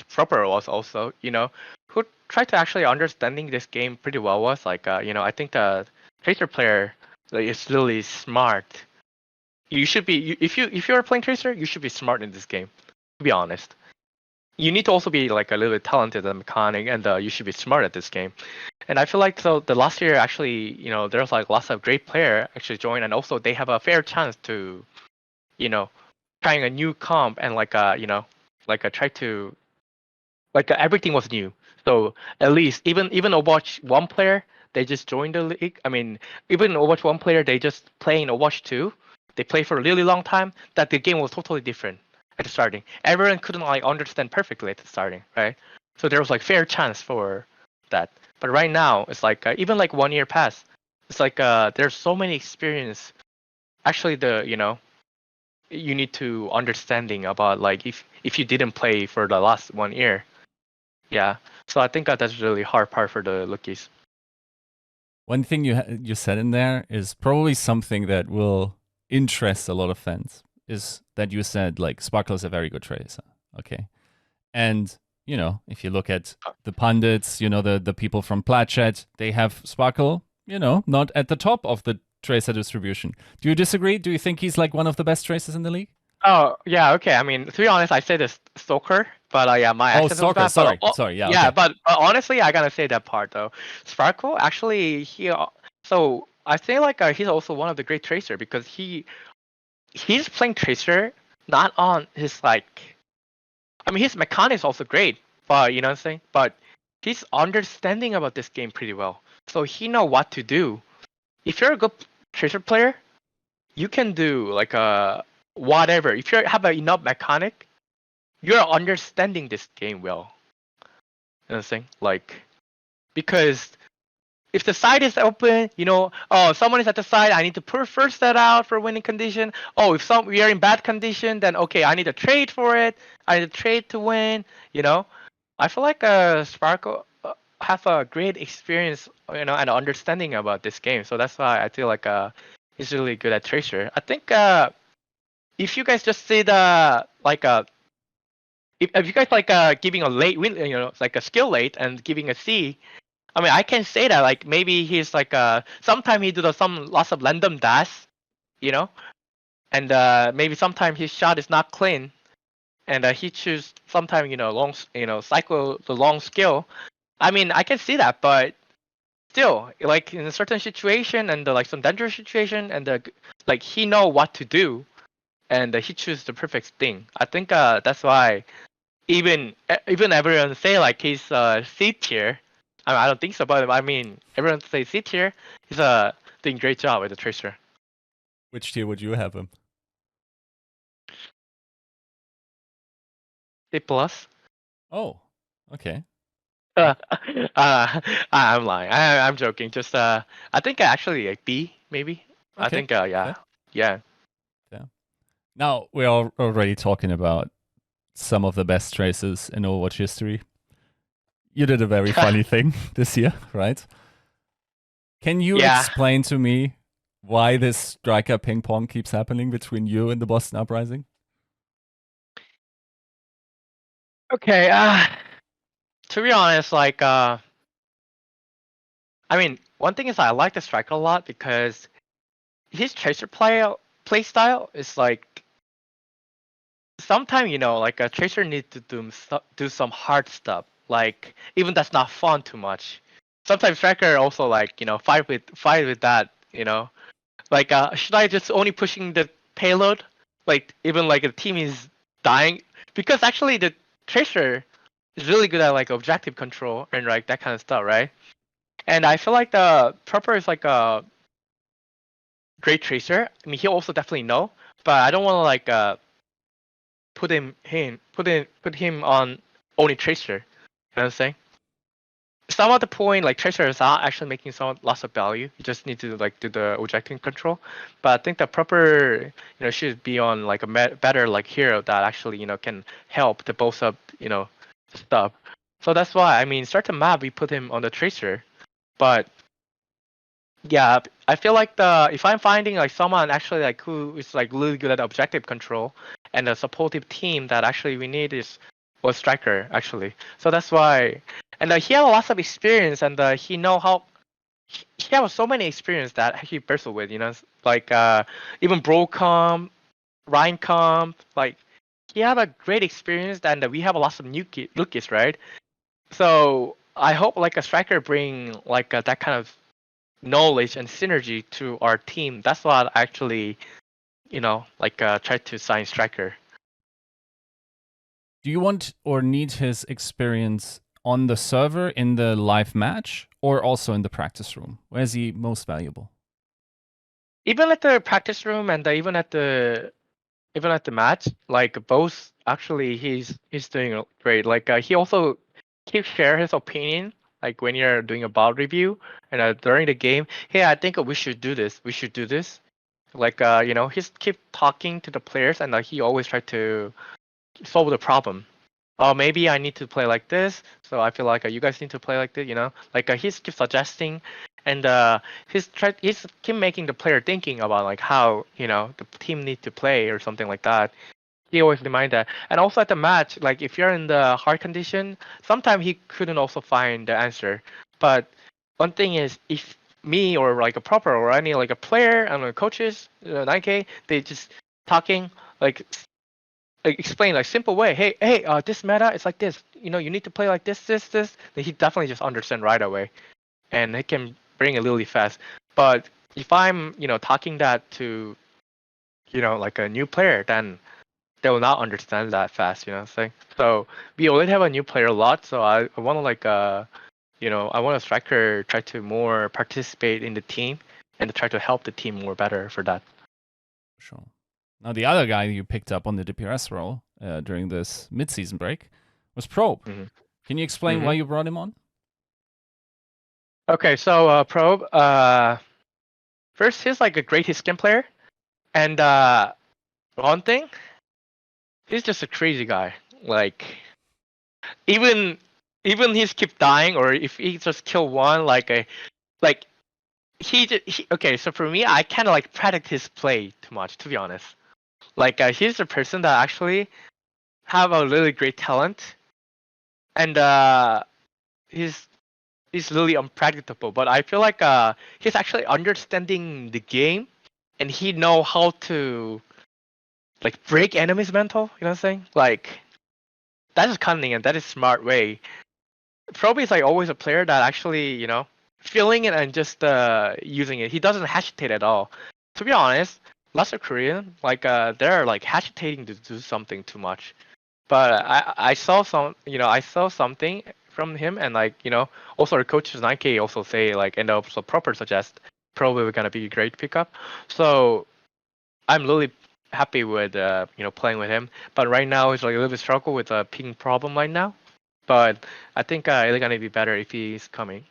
Proper was also who tried to actually understanding this game pretty well. Was like I think the tracer player is really smart. You should be if you're playing tracer, you should be smart in this game. To be honest, you need to also be like a little bit talented at mechanic, and you should be smart at this game. And I feel like so the last year actually, there's like lots of great player actually join, and also they have a fair chance to, trying a new comp and like like try to like everything was new. So at least even Overwatch one player they just joined the league. I mean, even Overwatch one player they just playing Overwatch two. They play for a really long time. That the game was totally different at the starting. Everyone couldn't like understand perfectly at the starting, right? So there was like fair chance for that. But right now it's like even like 1 year pass. It's like there's so many experience. Actually, the you need to understanding about like if you didn't play for the last 1 year. Yeah, so I think that's really hard part for the rookies. One thing you said in there is probably something that will interest a lot of fans. Is that you said like Sparkle is a very good tracer, okay? And if you look at the pundits, the people from Platchat, they have Sparkle, not at the top of the tracer distribution. Do you disagree? Do you think he's like one of the best tracers in the league? Oh yeah, okay. I mean, to be honest, I said this Stalker, but yeah, my Oh, accent was Stalker. bad. But Sorry. Yeah, yeah, okay. but honestly, I gotta say that part though. Sparkle actually so I think like he's also one of the great tracer because he's playing tracer not on his like I mean his mechanics also great, but you know what I'm saying. But he's understanding about this game pretty well, so he know what to do. If you're a good tracer player, you can do like a whatever. If you have enough mechanic, you're understanding this game well. You know what I'm saying? Like because if the side is open, oh someone is at the side, I need to put first that out for winning condition. Oh, if we are in bad condition, then okay, I need to trade for it. I need to trade to win. I feel like Sparkle have a great experience, and understanding about this game. So that's why I feel like he's really good at Tracer. I think if you guys just say the like if you guys like giving a late win, like a skill late and giving a C. I mean, I can say that like maybe he's like sometime he do some lots of random dash, you know, and maybe sometimes his shot is not clean, and he choose sometime long cycle the long skill. I mean, I can see that, but still, like in a certain situation and like some dangerous situation, and like he know what to do, and he choose the perfect thing. I think that's why even everyone say like he's C tier. I don't think so, but I mean everyone say C tier. He's doing great job with the tracer. Which tier would you have him? C plus. Oh, okay. I'm lying. I'm joking. Just I think actually like B maybe. I Okay. think yeah. Fair. Yeah. Fair. Now we're already talking about some of the best tracers in Overwatch history. You did a very funny thing this year, right? Can you Yeah. explain to me why this striker ping pong keeps happening between you and the Boston Uprising? Okay, to be honest, like I mean, one thing is I like the striker a lot because his tracer play style is like sometimes like a tracer needs to do some hard stuff. Like even that's not fun too much. Sometimes striker also like fight with that. Like should I just only pushing the payload? Like even like the team is dying because actually the tracer is really good at like objective control and like that kind of stuff, right? And I feel like the Purple is like a great tracer. I mean, he'll also definitely know, but I don't want to like put him on only tracer. You know what I'm saying? Some of the point, like tracer is not actually making lots of value. You just need to like do the objective control. But I think the proper should be on like a better like hero that actually can help the both up stuff. So that's why I mean start the map we put him on the tracer, but yeah, I feel like if I'm finding like someone actually like who is like really good at objective control and a supportive team that actually we need is was striker actually. So that's why, and he has lots of experience and he know how he has so many experience that he wrestle with. Like even Brocom, Rheincom, like he have a great experience and we have a lots of new rookies, right? So I hope like a striker bring like that kind of knowledge and synergy to our team. That's what I actually, like try to sign striker. Do you want or need his experience on the server in the live match or also in the practice room? Where is he most valuable? Even at the practice room and even at the match, like both actually he's doing great. Like he also keeps share his opinion. Like when you're doing a bot review and during the game, hey, I think we should do this. We should do this. Like he's keep talking to the players and he always try to solve the problem. Oh, maybe I need to play like this. So I feel like you guys need to play like this. Like he's keep suggesting, and he's keep making the player thinking about like how the team need to play or something like that. He always remind that, and also at the match, like if you're in the hard condition, sometimes he couldn't also find the answer. But one thing is, if me or like a proper or any like a player and coaches, NineK, they just talking like explain like simple way. Hey, this meta is like this. You need to play like this. Then he definitely just understand right away, and he can bring it really fast. But if I'm talking that to like a new player, then they will not understand that fast. What I'm saying? So we already have a new player a lot. So I want to like I want a striker try to more participate in the team and try to help the team more better for that. Sure. Now, the other guy you picked up on the DPS role during this mid-season break was Probe. Mm-hmm. Can you explain why you brought him on? Okay, so Probe, first he's like a great hit skin player, and one thing, he's just a crazy guy. Like even he's keep dying, or if he just kill one, like okay. So for me, I kind of like predict his play too much, to be honest. Like he's a person that actually have a really great talent, and he's really unpredictable. But I feel like he's actually understanding the game, and he know how to like break enemies mental. You know what I'm saying? Like that is cunning and that is smart way. Proby is like always a player that actually feeling it and just using it. He doesn't hesitate at all. To be honest, lots of Korean like they're like hesitating to do something too much. But I saw I saw something from him and like also our coaches NineK also say like and also proper suggest probably we're gonna be a great pickup. So I'm really happy with playing with him. But right now he's like a little bit struggle with a ping problem right now. But I think it's gonna be better if he's coming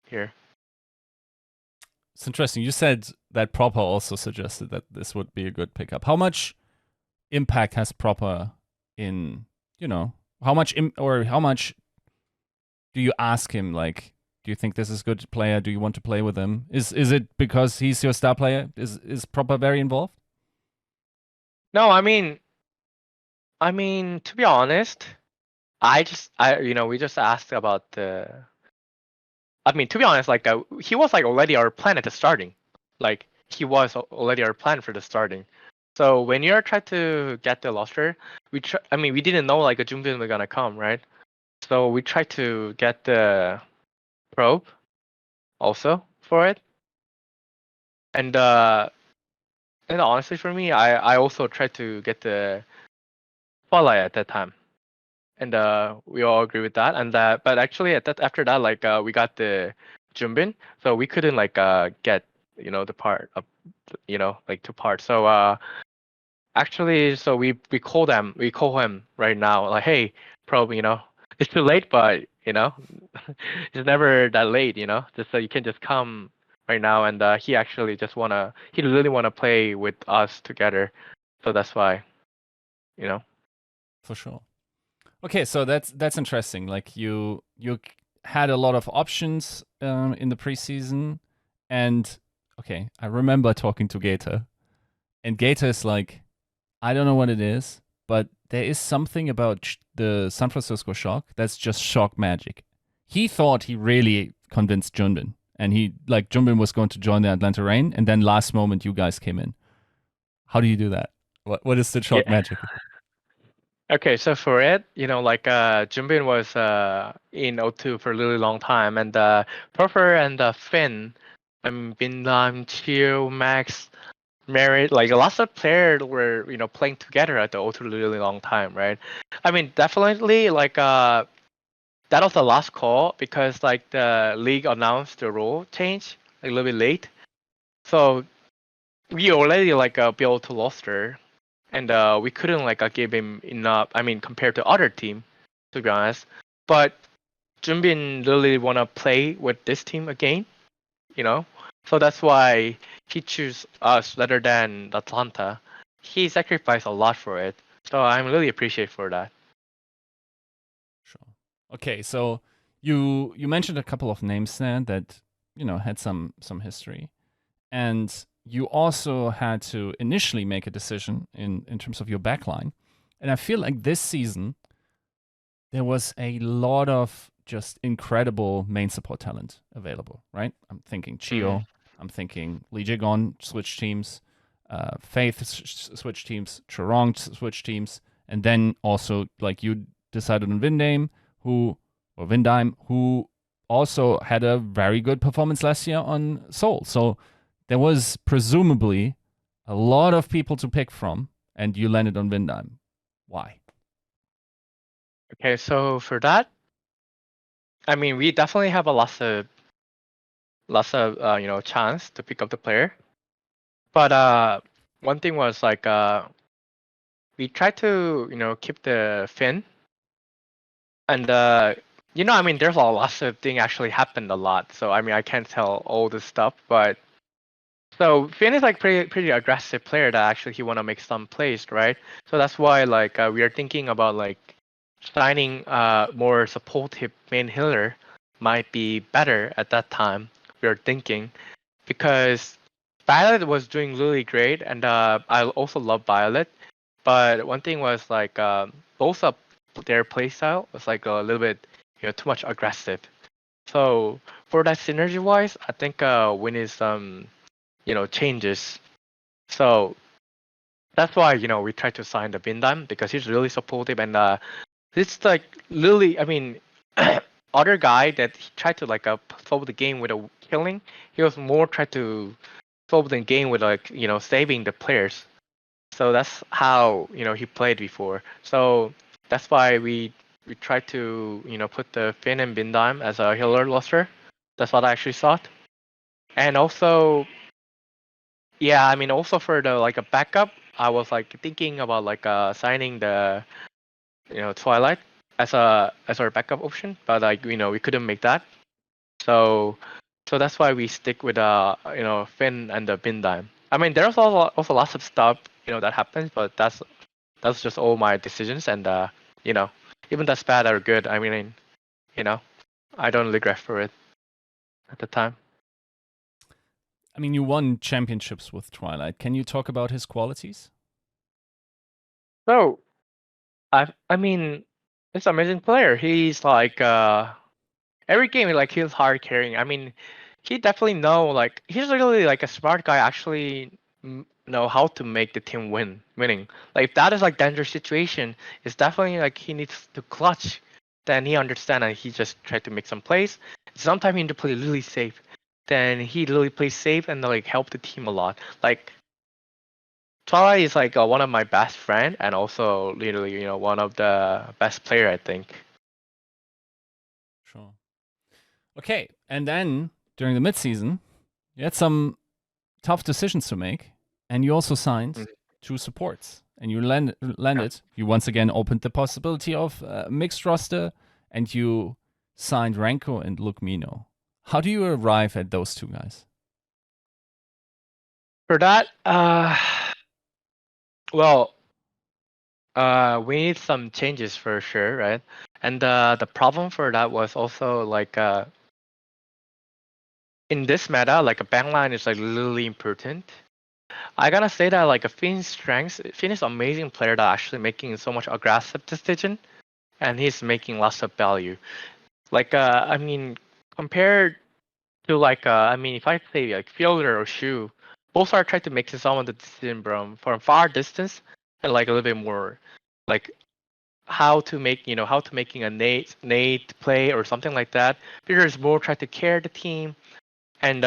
here. It's interesting. You said that Proper also suggested that this would be a good pickup. How much impact has Proper in how much or how much do you ask him like Do you think this is a good player? Do you want to play with him? Is it because he's your star player? Is Proper very involved? No, I mean, to be honest, we just asked about the. I mean, to be honest, like he was like already our plan at the starting. Like he was already our plan for the starting. So when you're trying to get the roster, we didn't know like a Junbin was gonna come, right? So we tried to get the probe also for it, and honestly for me, I also tried to get the Twilight at that time. And we all agree with that. And but actually, after that, like we got the Junbin, so we couldn't like get the part of like two parts. So actually, so we call him right now, like, hey, probe, it's too late, but it's never that late, just so you can just come right now. And he really wanna play with us together, so that's why, you know. For sure. Okay, so that's interesting. Like you had a lot of options in the preseason, and okay, I remember talking to Gator, and Gator is like, I don't know what it is, but there is something about the San Francisco Shock that's just shock magic. He thought he really convinced Junbin, and Junbin was going to join the Atlanta Reign, and then last moment you guys came in. How do you do that? What is the shock Yeah. magic? Okay, so for it, like Junbin was in O2 for a really long time, and Puffer and Finn, Binlam, Chill, Max, Merit, like lots of players were playing together at the O2 really long time, right? I mean, definitely like that was the last call because like the league announced the rule change like, a little bit late, so we already like built to roster and we couldn't like give him enough. I mean, compared to other team, to be honest. But Junbin really wanna play with this team again, you know. So that's why he chose us rather than Atlanta. He sacrificed a lot for it, so I'm really appreciative for that. Sure. Okay, so you mentioned a couple of names there that had some history, and you also had to initially make a decision in terms of your backline, and I feel like this season there was a lot of just incredible main support talent available. Right? I'm thinking Chio, I'm thinking Lijigon switch teams, Faith switch teams, Chorong switch teams, and then also like you decided on Vindime, who also had a very good performance last year on Seoul. So there was presumably a lot of people to pick from, and you landed on Vindime. Why? Okay, so for that, I mean, we definitely have a lots of chance to pick up the player. But one thing was like we tried to keep the Finn, and I mean, there's a lots of thing actually happened a lot. So I mean, I can't tell all this stuff, but so Finn is like pretty aggressive player that actually he want to make some plays, right? So that's why like we are thinking about like signing more supportive main healer might be better at that time. We are thinking because Violet was doing really great, and I also love Violet. But one thing was like both of their playstyle was like a little bit too much aggressive. So for that synergy wise, I think we need some changes. So that's why we try to sign the Bindam because he's really supportive and it's like really I mean other guy that he tried to like solve the game with a killing. He was more try to solve the game with like saving the players. So that's how he played before. So that's why we tried to put the Finn and Bindime as a healer roster. That's what I actually thought. And also yeah, I mean also for the like a backup, I was like thinking about like signing the Twilight as our backup option, but like we couldn't make that. So that's why we stick with Finn and the Bindime. I mean there's also lots of stuff that happens, but that's just all my decisions and you know even that's bad or good. I mean you know I don't regret for it. at the time. I mean, you won championships with Twilight. Can you talk about his qualities? So I mean, it's an amazing player. He's like every game like he's hard carrying. I mean, he definitely he's really like a smart guy. Actually, know how to make the team winning. Like if that is like dangerous situation, it's definitely like he needs to clutch. Then he understand and he just try to make some plays. Sometimes he need to play really safe. Then he really plays safe and like help the team a lot. Like Twilight is like one of my best friend and also literally one of the best player I think. Sure. Okay, and then during the midseason, you had some tough decisions to make, and you also signed 2 supports, and you landed. Yeah. You once again opened the possibility of mixed roster, and you signed Renko and Lukmino. How do you arrive at those 2 guys? For that, well, we need some changes for sure, right? And the problem for that was also like in this meta, like a backline is like really important. I gotta say that like a Finn's strengths, Finn is an amazing player that actually making so much aggressive decision, and he's making lots of value. Like I mean, compared to like I mean, if I say like Fielder or Shu, both are trying to make some of the decision from far distance and like a little bit more like how to make how to making a Nate play or something like that. Peter is more try to carry the team, and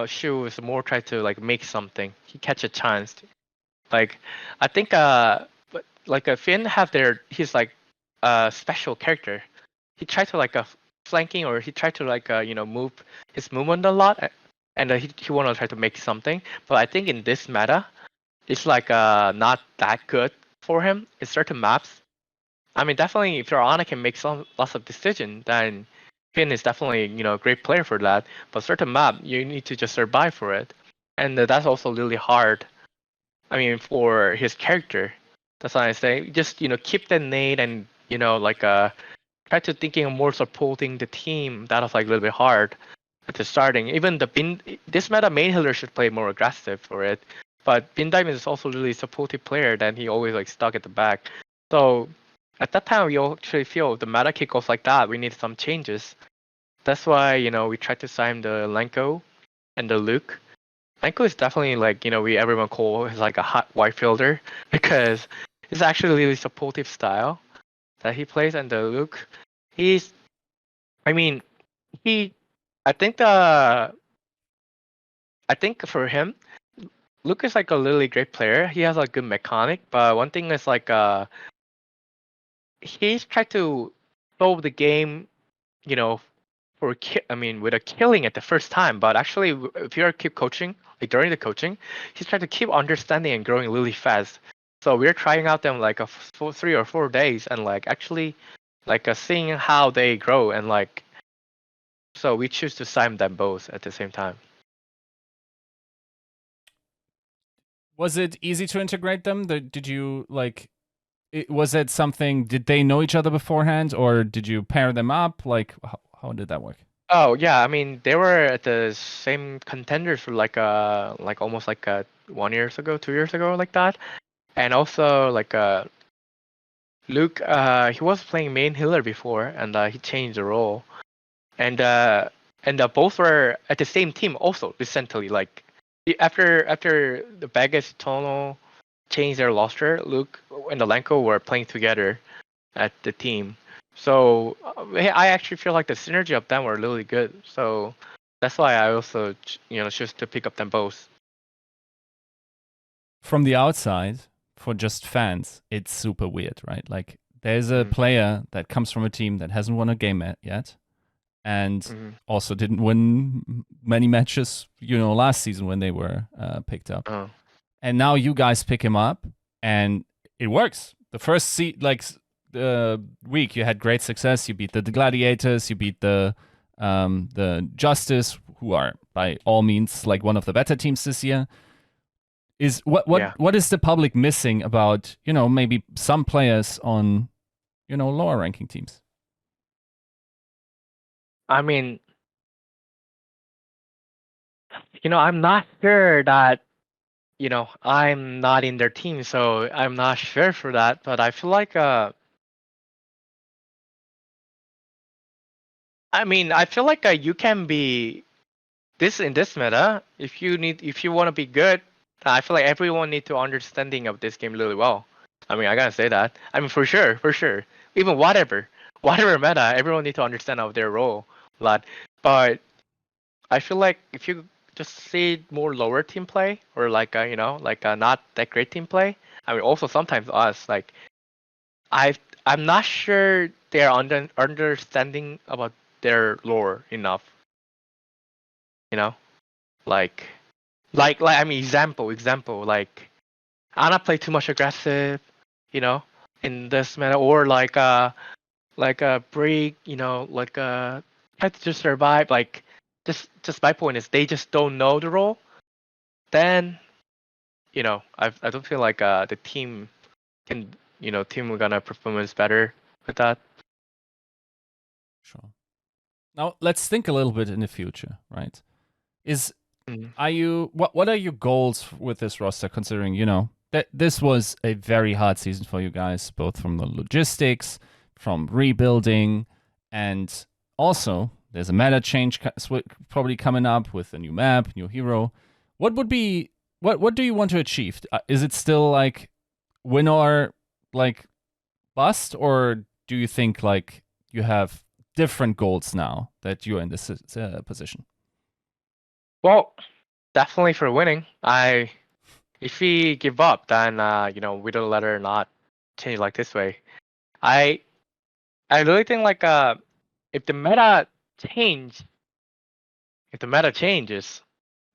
Shu is more try to like make something. He catch a chance. Like I think but like Finn have he's like a special character. He tried to like flanking or he tried to like move his movement a lot, and he want to try to make something. But I think in this meta, it's like not that good for him. In certain maps, I mean, definitely, if your Ana can make some lots of decision, then Finn is definitely a great player for that. But certain map, you need to just survive for it, and that's also really hard. I mean, for his character, that's why I say just keep the nade and like try to thinking of more supporting the team. That was like a little bit hard at the starting. Even this meta main healer should play more aggressive for it, but Bin Diamond is also really supportive player. Then he always like stuck at the back. So at that time, we actually feel the meta kickoff like that. We need some changes. That's why we tried to sign the Lenko and the Luke. Lenko is definitely like we everyone call is like a hot white fielder because it's actually really supportive style that he plays, and the Luke, he's I mean he I think for him, Luke is like a really great player. He has a good mechanic, but one thing is like he's tried to solve the game, you know, with a killing at the first time. But actually, if you keep coaching, like during the coaching, he's trying to keep understanding and growing really fast. So we're trying out them like 3 or 4 days, and like actually, like seeing how they grow, and like so we choose to sign them both at the same time. Was it easy to integrate them? Did you like? Was it something? Did they know each other beforehand, or did you pair them up? Like, how did that work? Oh yeah, I mean they were at the same contenders for like almost like 1 years ago, 2 years ago, like that. And also like Luke, he was playing main healer before, and he changed the role. And both were at the same team also recently. Like after the Vegas Tono changed their roster, Luke and the Lenko were playing together at the team. So I actually feel like the synergy of them were really good. So that's why I also choose to pick up them both. From the outside, for just fans, it's super weird, right? Like, there's a player that comes from a team that hasn't won a game yet, and also didn't win many matches, last season when they were picked up. Oh. And now you guys pick him up, and it works. The first week you had great success. You beat the Gladiators, you beat the Justice, who are by all means like one of the better teams this year. Is what is the public missing about maybe some players on lower ranking teams? I mean, I'm not sure that, I'm not in their team, so I'm not sure for that. But I feel like, I feel like you can be this in this meta. If you want to be good, I feel like everyone need to understanding of this game really well. I gotta say that. For sure, for sure. Even whatever meta, everyone need to understand of their role a lot. But I feel like if you just see more lower team play or like not that great team play. Also sometimes us like I I'm not sure they're understanding about their lore enough. You know, like example like Ana play too much aggressive. You know, in this meta or like a Brig. Try to just survive. Like just my point is they just don't know the role. Then I don't feel like the team can team we're gonna performance better with that. Sure. Now let's think a little bit in the future, right? Mhm. What are your goals with this roster? Considering that this was a very hard season for you guys, both from the logistics, from rebuilding, and also there's a meta change probably coming up with a new map, new hero. What would be what do you want to achieve? Is it still like win or like bust, or do you think like you have different goals now that you're in this position? Well, definitely for winning. If we give up, then we don't let her not change like this way. I I really think like if the meta change, if the meta changes,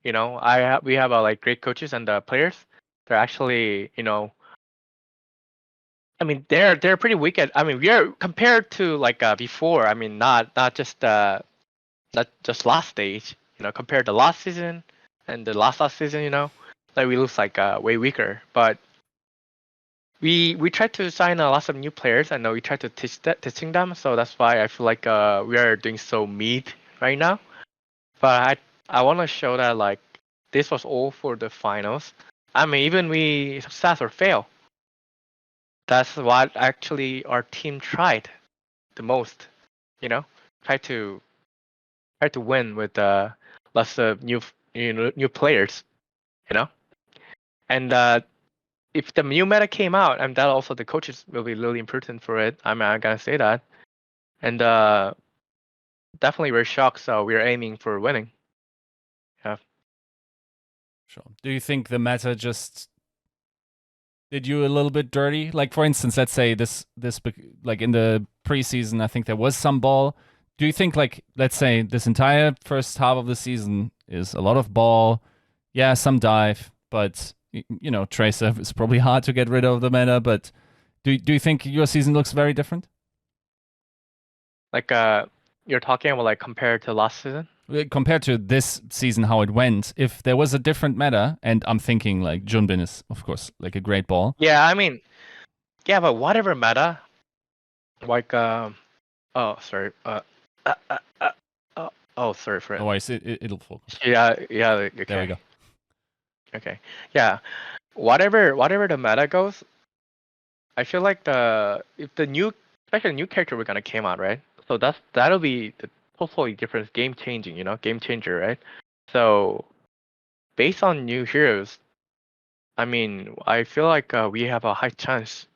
we have like great coaches and players. They're actually they're pretty weak at. We are compared to like before. Not just last stage. Compared to last season and the last season, like we looks like way weaker. But we tried to sign a lot of new players. I know we tried to teaching them, so that's why I feel like we are doing so mid right now. But I want to show that like this was all for the finals. Even we success or fail. That's what actually our team tried the most. You know, try to try to win with lots of new players. You know, and if the new meta came out, and that also the coaches will be really important for it. I gotta say that, and definitely we're shocked. So we're aiming for winning. Yeah. Sure. Do you think the meta just did you a little bit dirty? Like for instance, let's say like in the preseason, I think there was some ball. Do you think like let's say this entire first half of the season is a lot of ball, yeah, some dive, but Tracer is probably hard to get rid of the meta. But do you think your season looks very different? Like you're talking about like compared to last season. Compared to this season, how it went, if there was a different meta, and I'm thinking like Junbin is, of course, like a great ball. Yeah, yeah, but whatever meta, like oh sorry, uh, uh, uh, oh sorry for No it. worries, it'll focus. Yeah, There we okay, go. okay, yeah. Whatever the meta goes, I feel like if the new, especially the new character we're gonna came out, right? So that'll be the totally different game changing, game changer, right? So based on new heroes, I feel like we have a high chance,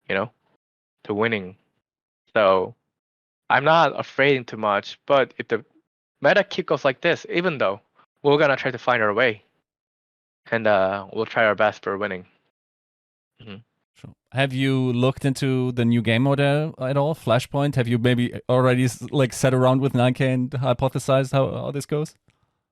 you know, to winning. So I'm not afraid too much. But if the meta keep goes like this, even though we're gonna try to find our way, and we'll try our best for winning. Hmm. Sure. Have you looked into the new game mode at all, Flashpoint? Have you maybe already like sat around with NineK and hypothesized how this goes?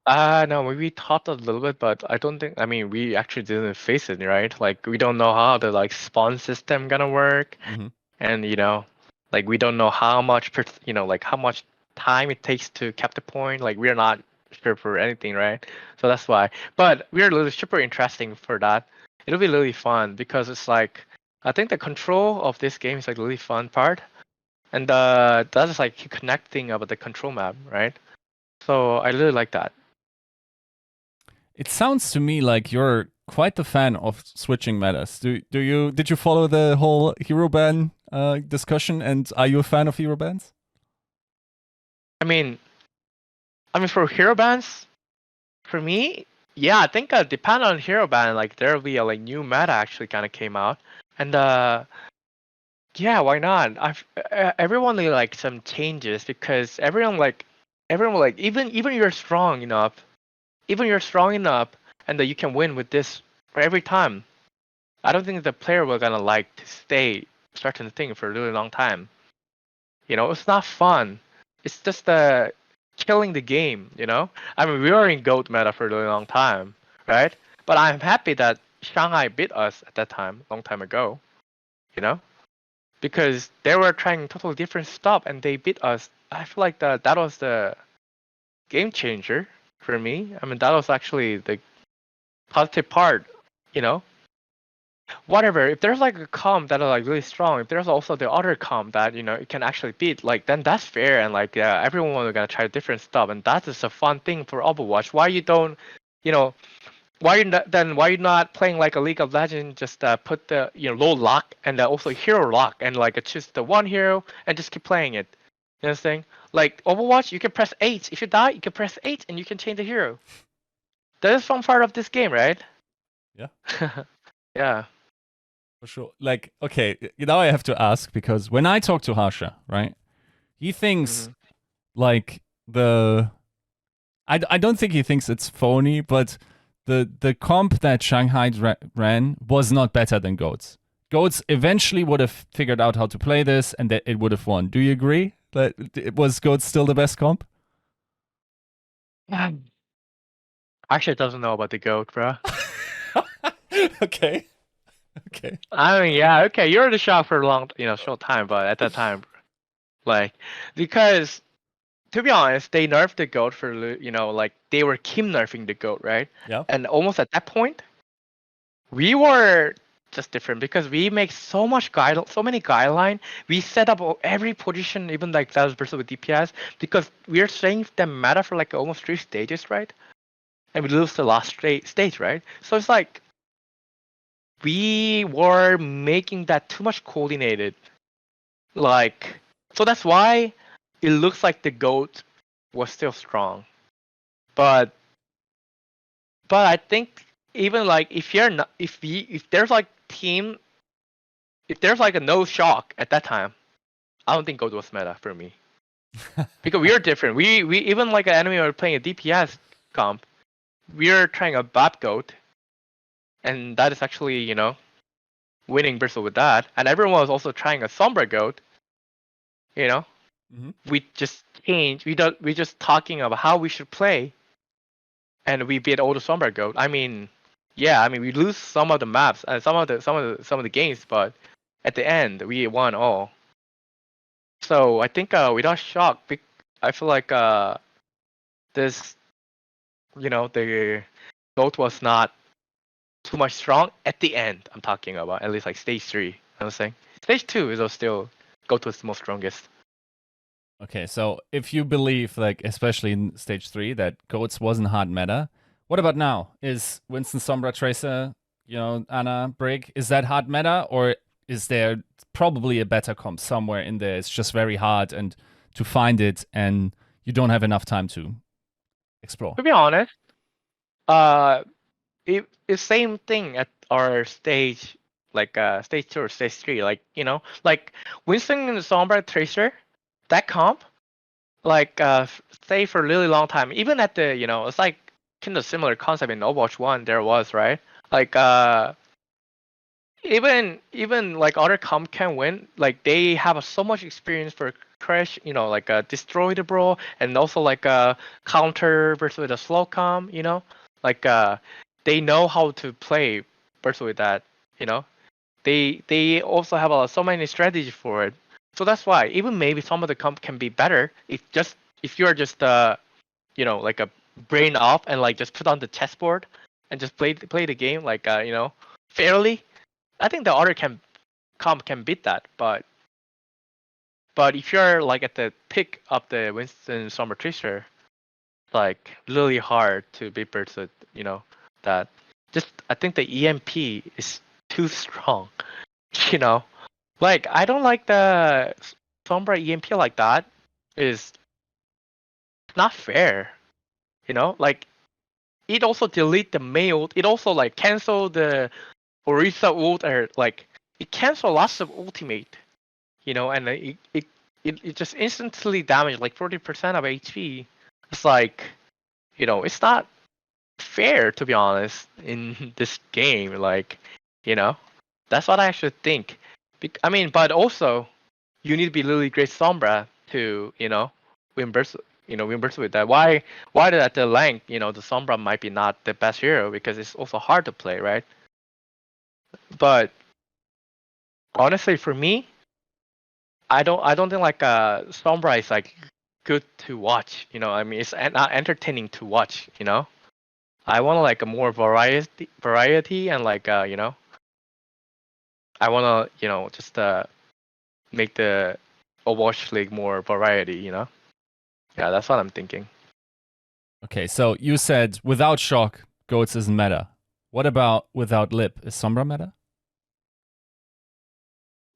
No, we talked a little bit, but I don't think. We actually didn't face it, right? Like we don't know how the like spawn system gonna work, Mm-hmm. and like we don't know how much, like how much time it takes to cap the point. Like we're not sure for anything, right? So that's why. But we're really super interesting for that. It'll be really fun because it's like I think the control of this game is like really fun part, and that's like connecting about the control map, right? So I really like that. It sounds to me like you're quite the fan of switching metas. Did you follow the whole hero ban discussion? And are you a fan of hero bans? I mean, for hero bans, for me, yeah, I think depend on hero ban, like there'll be a like new meta actually kind of came out, and yeah, why not? Everyone need like some changes because everyone like even you're strong enough, and that you can win with this for every time. I don't think the player will gonna like to stay certain thing for a really long time. It's not fun. It's just killing the game. I mean, we were in goat meta for a really long time, right? But I'm happy that Shanghai beat us at that time, long time ago. You know, because they were trying totally different stuff and they beat us. I feel like that was the game changer for me. I mean, that was actually the positive part. You know, whatever. If there's like a comp that are like really strong, if there's also the other comp that it can actually beat, like then that's fair and like yeah, everyone is gonna try different stuff and that is a fun thing for Overwatch. Why you don't, you know, why you not playing like a League of Legends? Just put the low lock and also hero lock and like choose the one hero and just keep playing it. You know what I'm saying? Like Overwatch, you can press 8. If you die, you can press 8 and you can change the hero. That is fun part of this game, right? Yeah. Yeah. For sure. Like, okay, now I have to ask because when I talk to Harsha, right, he thinks like I don't think he thinks it's phony, but the comp that Shanghai ran was not better than Goats. Goats eventually would have figured out how to play this and that it would have won. Do you agree that it was Goats still the best comp? Actually doesn't know about the goat, bro. Okay. Okay. I mean, yeah, okay, you're in the shop for a long, short time, but at that time, like, because to be honest, they nerfed the goat for, like they were keep nerfing the goat, right? Yeah. And almost at that point, we were just different because we make so many guideline. We set up every position, even like that was versus with DPS, because we're saying the meta for like almost 3 stages, right? And we lose the last stage, right? So it's like we were making that too much coordinated. Like, so that's why it looks like the goat was still strong. But I think even like if you're not if there's like team if there's like a no shock at that time, I don't think goat was meta for me. Because we are different. We even like an enemy were playing a DPS comp, we are trying a bot goat, and that is actually, winning bristle with that. And everyone was also trying a Sombra goat. We just changed. We just talking about how we should play, and we beat all the Sombra goat. I mean, yeah, I mean we lose some of the maps and some of the games, but at the end we won all. So I think without shock, I feel like this, the goat was not too much strong at the end. I'm talking about at least like stage 3. You know what I'm saying stage 2 is still goat was the most strongest. Okay, so if you believe, like, especially in stage 3, that Goats wasn't hard meta, what about now? Is Winston, Sombra, Tracer, Anna, Brig, is that hard meta? Or is there probably a better comp somewhere in there? It's just very hard and to find it and you don't have enough time to explore. To be honest, it's same thing at our stage, like stage 2 or stage 3. Like like Winston and Sombra Tracer, that comp, like stay for a really long time. Even at the it's like kind of similar concept in Overwatch 1. There was right, like even like other comp can win. Like they have so much experience for crash, like destroy the bro, and also like counter versus a slow comp. Like they know how to play versus with that. You know, they also have so many strategies for it. So that's why even maybe some of the comp can be better if you're just like a brain off and like just put on the chessboard and just play the game like fairly. I think the other comp can beat that, but if you're like at the pick of the Winston Summer Tracer, like really hard to beat versus that just I think the EMP is too strong. Like I don't like the Sombra EMP like that. Is not fair. Like it also delete the mail. It also like cancel the Orisa ult or like it cancel lots of ultimate. And it just instantly damaged like 40% of HP. It's like, it's not fair to be honest in this game. Like, that's what I actually think. But also you need to be really great Sombra to, win versus with that. Why did at the length, the Sombra might be not the best hero because it's also hard to play, right? But honestly, for me, I don't think like Sombra is like good to watch. It's not entertaining to watch. I want like a more variety and like I want to just make the Overwatch League more variety. Yeah, that's what I'm thinking. Okay, so you said without shock, goats isn't meta. What about without lip? Is Sombra meta?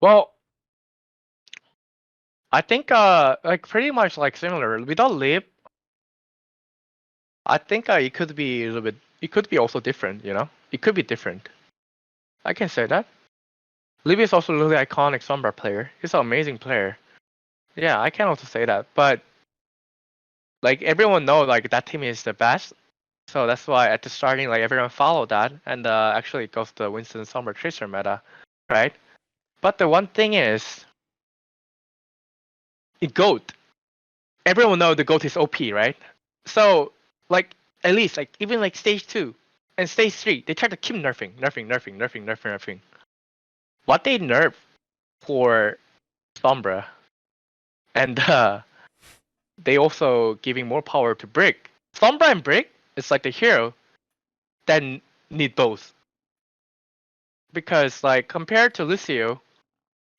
Well, I think like pretty much like similar. Without lip, I think it could be a little bit. It could be also different. It could be different. I can say that. Lip is also a really iconic Sombra player. He's an amazing player. Yeah, I can also say that. But like everyone knows, like that team is the best. So that's why at the starting, like everyone followed that, and actually it goes to Winston Sombra Tracer meta, right? But the one thing is, in GOAT, everyone knows the GOAT is OP, right? So like at least like even like stage 2 and stage 3, they try to keep nerfing. What they nerf for Sombra, and they also giving more power to Brig. Sombra and Brig is like the hero that need both. Because like compared to Lucio,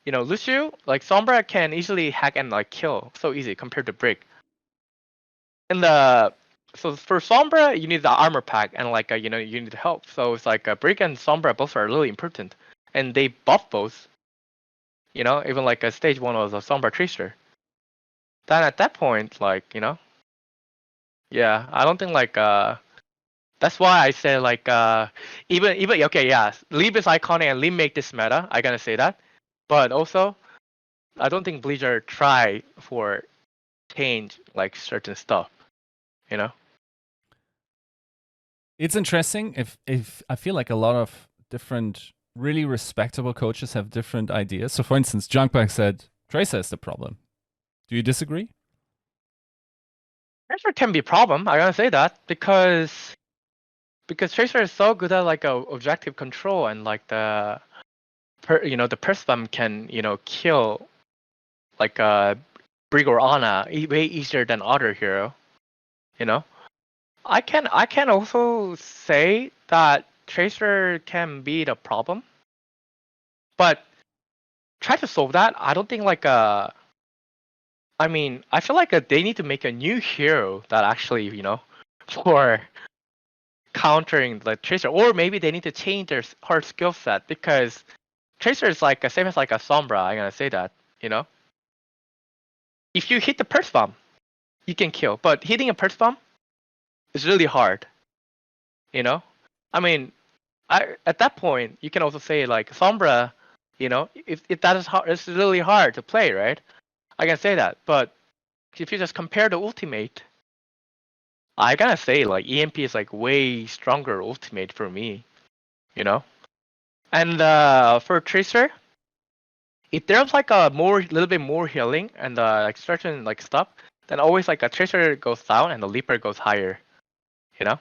Lucio, like Sombra can easily hack and like kill so easy compared to Brig. And so for Sombra, you need the armor pack and like you need help. So it's like Brig and Sombra both are really important, and they buff both. Even like a stage 1 was a Sombra Tracer. Then at that point, like yeah, I don't think like that's why I say like even okay, yeah, Leap is iconic and Leap make this meta. I gotta say that, but also I don't think Blizzard try for change like certain stuff. It's interesting. If I feel like a lot of different, really respectable coaches have different ideas. So, for instance, Junbin said Tracer is the problem. Do you disagree? Tracer can be a problem. I gotta say that because Tracer is so good at like objective control and like the the Persfam can kill like Brig or Ana way easier than other hero. I can also say that Tracer can be the problem, but try to solve that. I don't think like I feel like they need to make a new hero that actually for countering the Tracer, or maybe they need to change her skill set because Tracer is like same as like a Sombra. I'm gonna say that if you hit the Purse Bomb, you can kill, but hitting a Purse Bomb is really hard. I mean, at that point you can also say like Sombra, if that is hard, it's really hard to play, right? I can say that, but if you just compare the ultimate, I gotta say like EMP is like way stronger ultimate for me, And for Tracer, if there's like a little bit more healing and like certain like stuff, then always like a Tracer goes down and the Leaper goes higher, you know.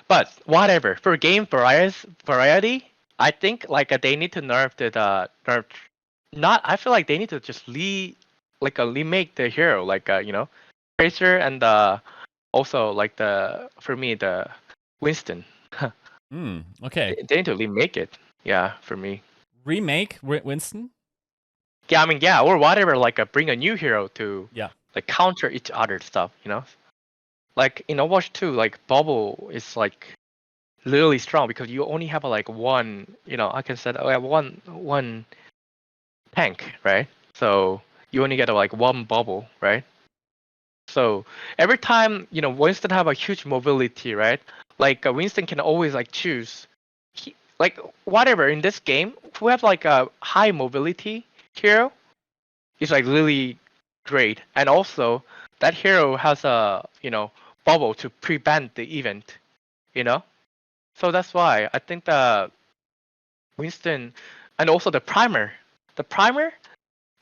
But whatever for game variety, I think like they need to nerf the nerf. Not I feel like they need to just remake the hero like Tracer and also like for me the Winston. Okay. They need to remake it. Yeah, for me. Remake Winston? Yeah, or whatever. Like bring a new hero to Yeah. like counter each other stuff. Like in Overwatch 2, like bubble is like really strong because you only have like one, I can say one tank, right? So you only get like one bubble, right? So every time, Winston have a huge mobility, right? Like Winston can always like choose, like whatever in this game, who have like a high mobility hero is like really great, and also that hero has a bubble to prevent the event, you know. So that's why I think the Winston, and also the primer,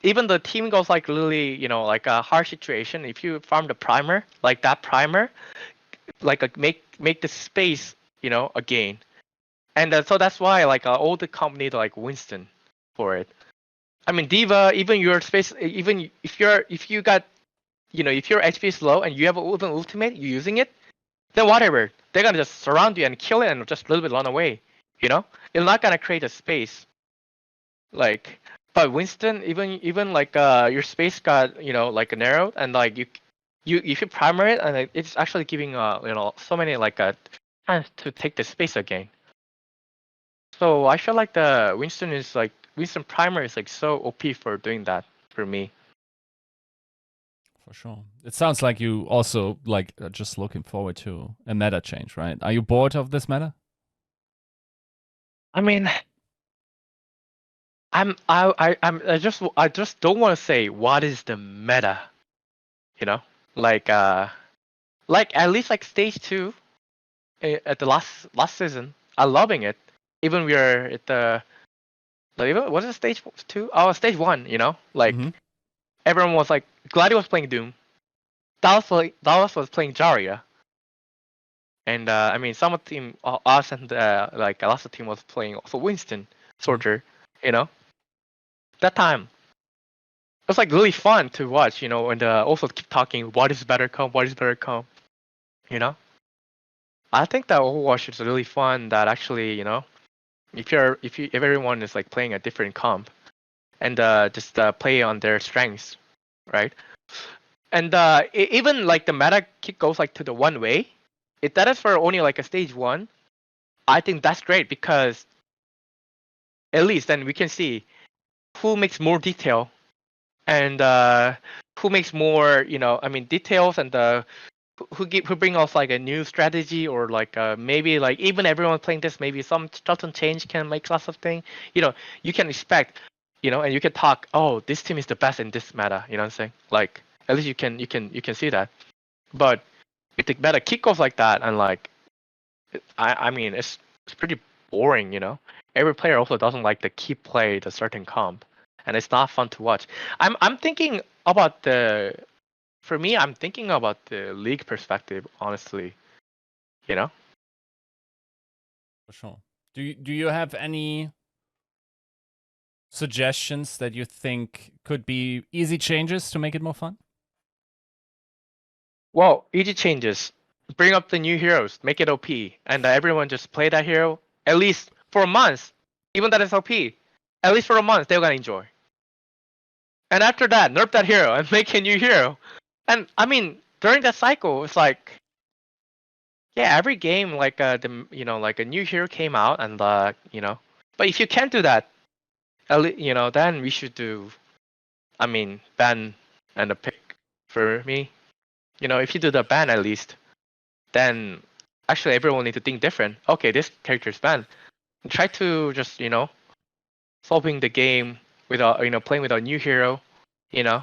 even the team goes like really, like a hard situation. If you farm the primer, like that primer, like make the space, again. And so that's why like all the company like Winston for it. I mean Diva, even your space, even if you got, if your HP is low and you have an ultimate, you're using it, then whatever, they're gonna just surround you and kill it and just a little bit run away. You know, it's not gonna create a space. Like, but Winston, even like your space got like narrowed, and like you if you primer it, and it's actually giving so many like chance to take the space again. So I feel like the Winston primer is like so OP for doing that for me. For sure. It sounds like you also like just looking forward to a meta change, right? Are you bored of this meta? I mean, I just don't want to say what is the meta, you know, like like at least like stage 2 at the last season. I'm loving it. Even we are at the even was it stage 2? Oh, stage 1. Like everyone was like Gladi was playing Doom. Dallas was playing Zarya. And I mean, some of the team, us and like a lot of the team was playing also Winston, Sorter. You know, that time it was like really fun to watch. And also keep talking. What is better comp? What is better comp? You know, I think that Overwatch is really fun. That actually, if everyone is like playing a different comp and just play on their strengths, right? And even like the meta kick goes like to the one way. If that is for only like a stage 1, I think that's great because at least then we can see who makes more detail and who makes more, I mean, details, and who bring us like a new strategy, or like maybe like even everyone playing this, maybe some certain change can make lots of things. You can expect, and you can talk. Oh, this team is the best in this meta. You know what I'm saying? Like at least you can see that. But if the meta kick off like that, and like I mean, it's pretty boring. Every player also doesn't like to keep play the certain comp, and it's not fun to watch. I'm thinking about for me, I'm thinking about the league perspective, honestly. You know? For sure. Do you have any suggestions that you think could be easy changes to make it more fun? Well, easy changes. Bring up the new heroes, make it OP, and everyone just play that hero at least for a month. Even that is OP, at least for a month, they're gonna enjoy. And after that, nerf that hero and make a new hero. And I mean, during that cycle, it's like, yeah, every game like like a new hero came out, and But if you can't do that, then we should do. I mean, ban and a pick for me. If you do the ban at least, then actually everyone need to think different. Okay, this character is banned. Try to just solving the game without playing with a new hero. You know,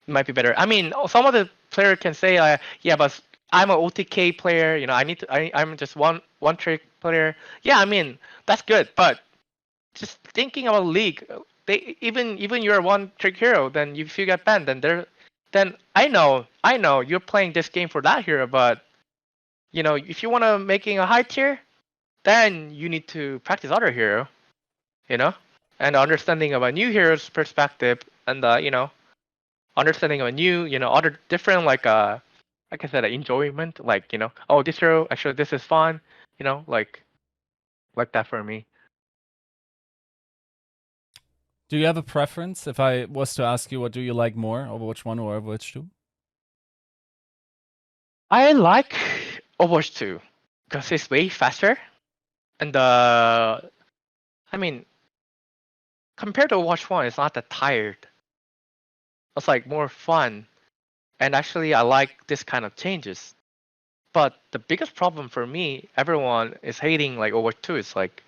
might be better. I mean, some of the player can say, yeah, but I'm an OTK player. I'm just one trick player. Yeah, I mean that's good, but just thinking about league, they even you're one trick hero, then if you get banned, then I know you're playing this game for that hero, but if you want to making a high tier, then you need to practice other hero, you know, and understanding of a new hero's perspective, and understanding of a new, other different like I said, enjoyment, like oh, this hero actually this is fun, like that for me. Do you have a preference? If I was to ask you, what do you like more, Overwatch 1 or Overwatch 2? I like Overwatch 2 because it's way faster, and I mean, compared to Overwatch 1, it's not that tired. It's like more fun, and actually, I like this kind of changes. But the biggest problem for me, everyone is hating like Overwatch 2. It's like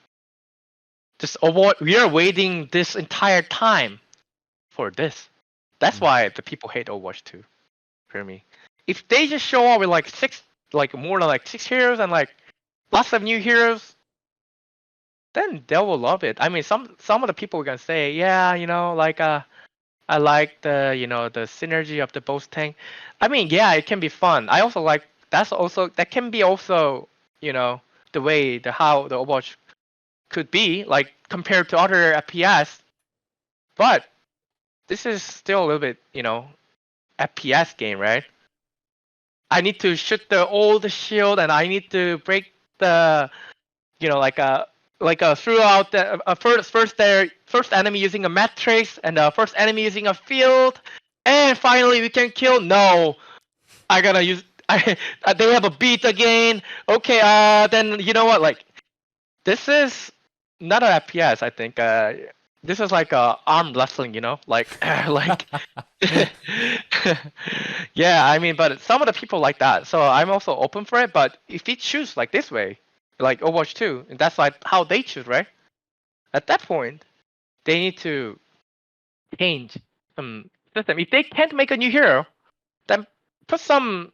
just Overwatch. We are waiting this entire time for this. That's why the people hate Overwatch 2 for me. If they just show up with like more than like 6 heroes and like lots of new heroes, then they will love it. I mean, some of the people are gonna say, yeah, like I like the the synergy of the both tank. I mean, yeah, it can be fun. I also like that can be also the way how the Overwatch could be like compared to other FPS. But this is still a little bit FPS game, right? I need to shoot the old shield and I need to break the throughout the first enemy using a matrix and the first enemy using a field, and finally we can kill. No, I gotta use. They have a beat again. Okay, then you know what? Like this is not an FPS. I think this is like arm wrestling. Like like. Yeah, I mean, but some of the people like that, so I'm also open for it. But if you choose like this way, like Overwatch 2, and that's like how they choose, right? At that point, they need to change some system. If they can't make a new hero, then put some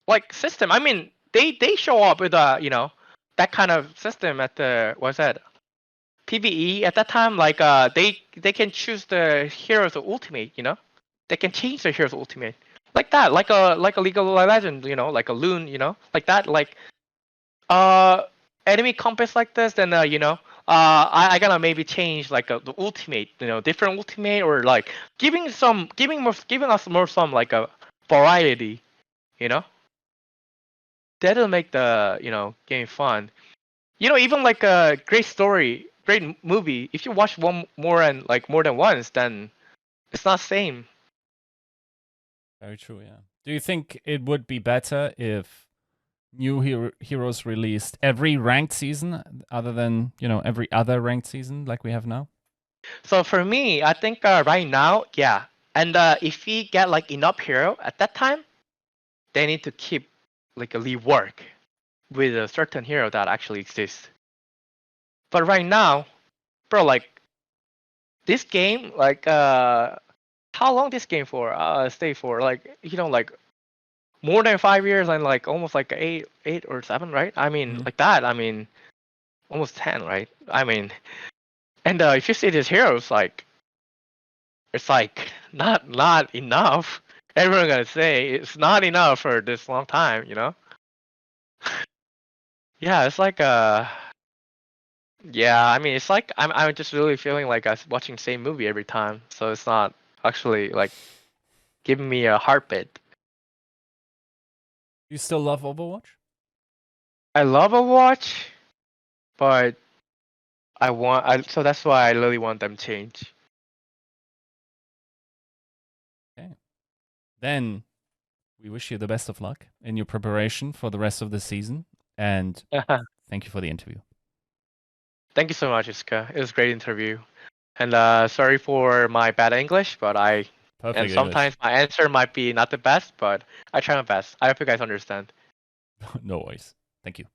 like system. I mean, they show up with that kind of system at the what's that PVE at that time. Like they can choose the hero's ultimate. They can change the hero's ultimate like that, like a League of Legends. Like a loon. Like that. Like uh enemy compass like this, then I gotta maybe change like the ultimate, different ultimate, or like giving us more some like a variety, you know. That'll make the game fun. Even like a great story, great movie. If you watch one more than once, then it's not same. Very true, yeah. Do you think it would be better if new heroes released every ranked season other than, every other ranked season like we have now? So for me, I think right now, yeah. And if we get like enough hero at that time, they need to keep like a rework with a certain hero that actually exists. But right now, bro, like this game, like how long this game for? Stay for like like more than 5 years and like almost like eight or seven, right? I mean like that. I mean almost 10, right? I mean, and if you see these heroes, like it's like not enough. Everyone gonna say it's not enough for this long time, Yeah, it's like yeah, I mean it's like I'm just really feeling like I'm watching the same movie every time. So it's not actually like giving me a heartbeat. You still love Overwatch? I love Overwatch, but so that's why I really want them change. Okay. Then we wish you the best of luck in your preparation for the rest of the season. And thank you for the interview. Thank you so much, Iska. It was a great interview. And sorry for my bad English, but Perfect sometimes my answer might be not the best, but I try my best. I hope you guys understand. No worries. Thank you.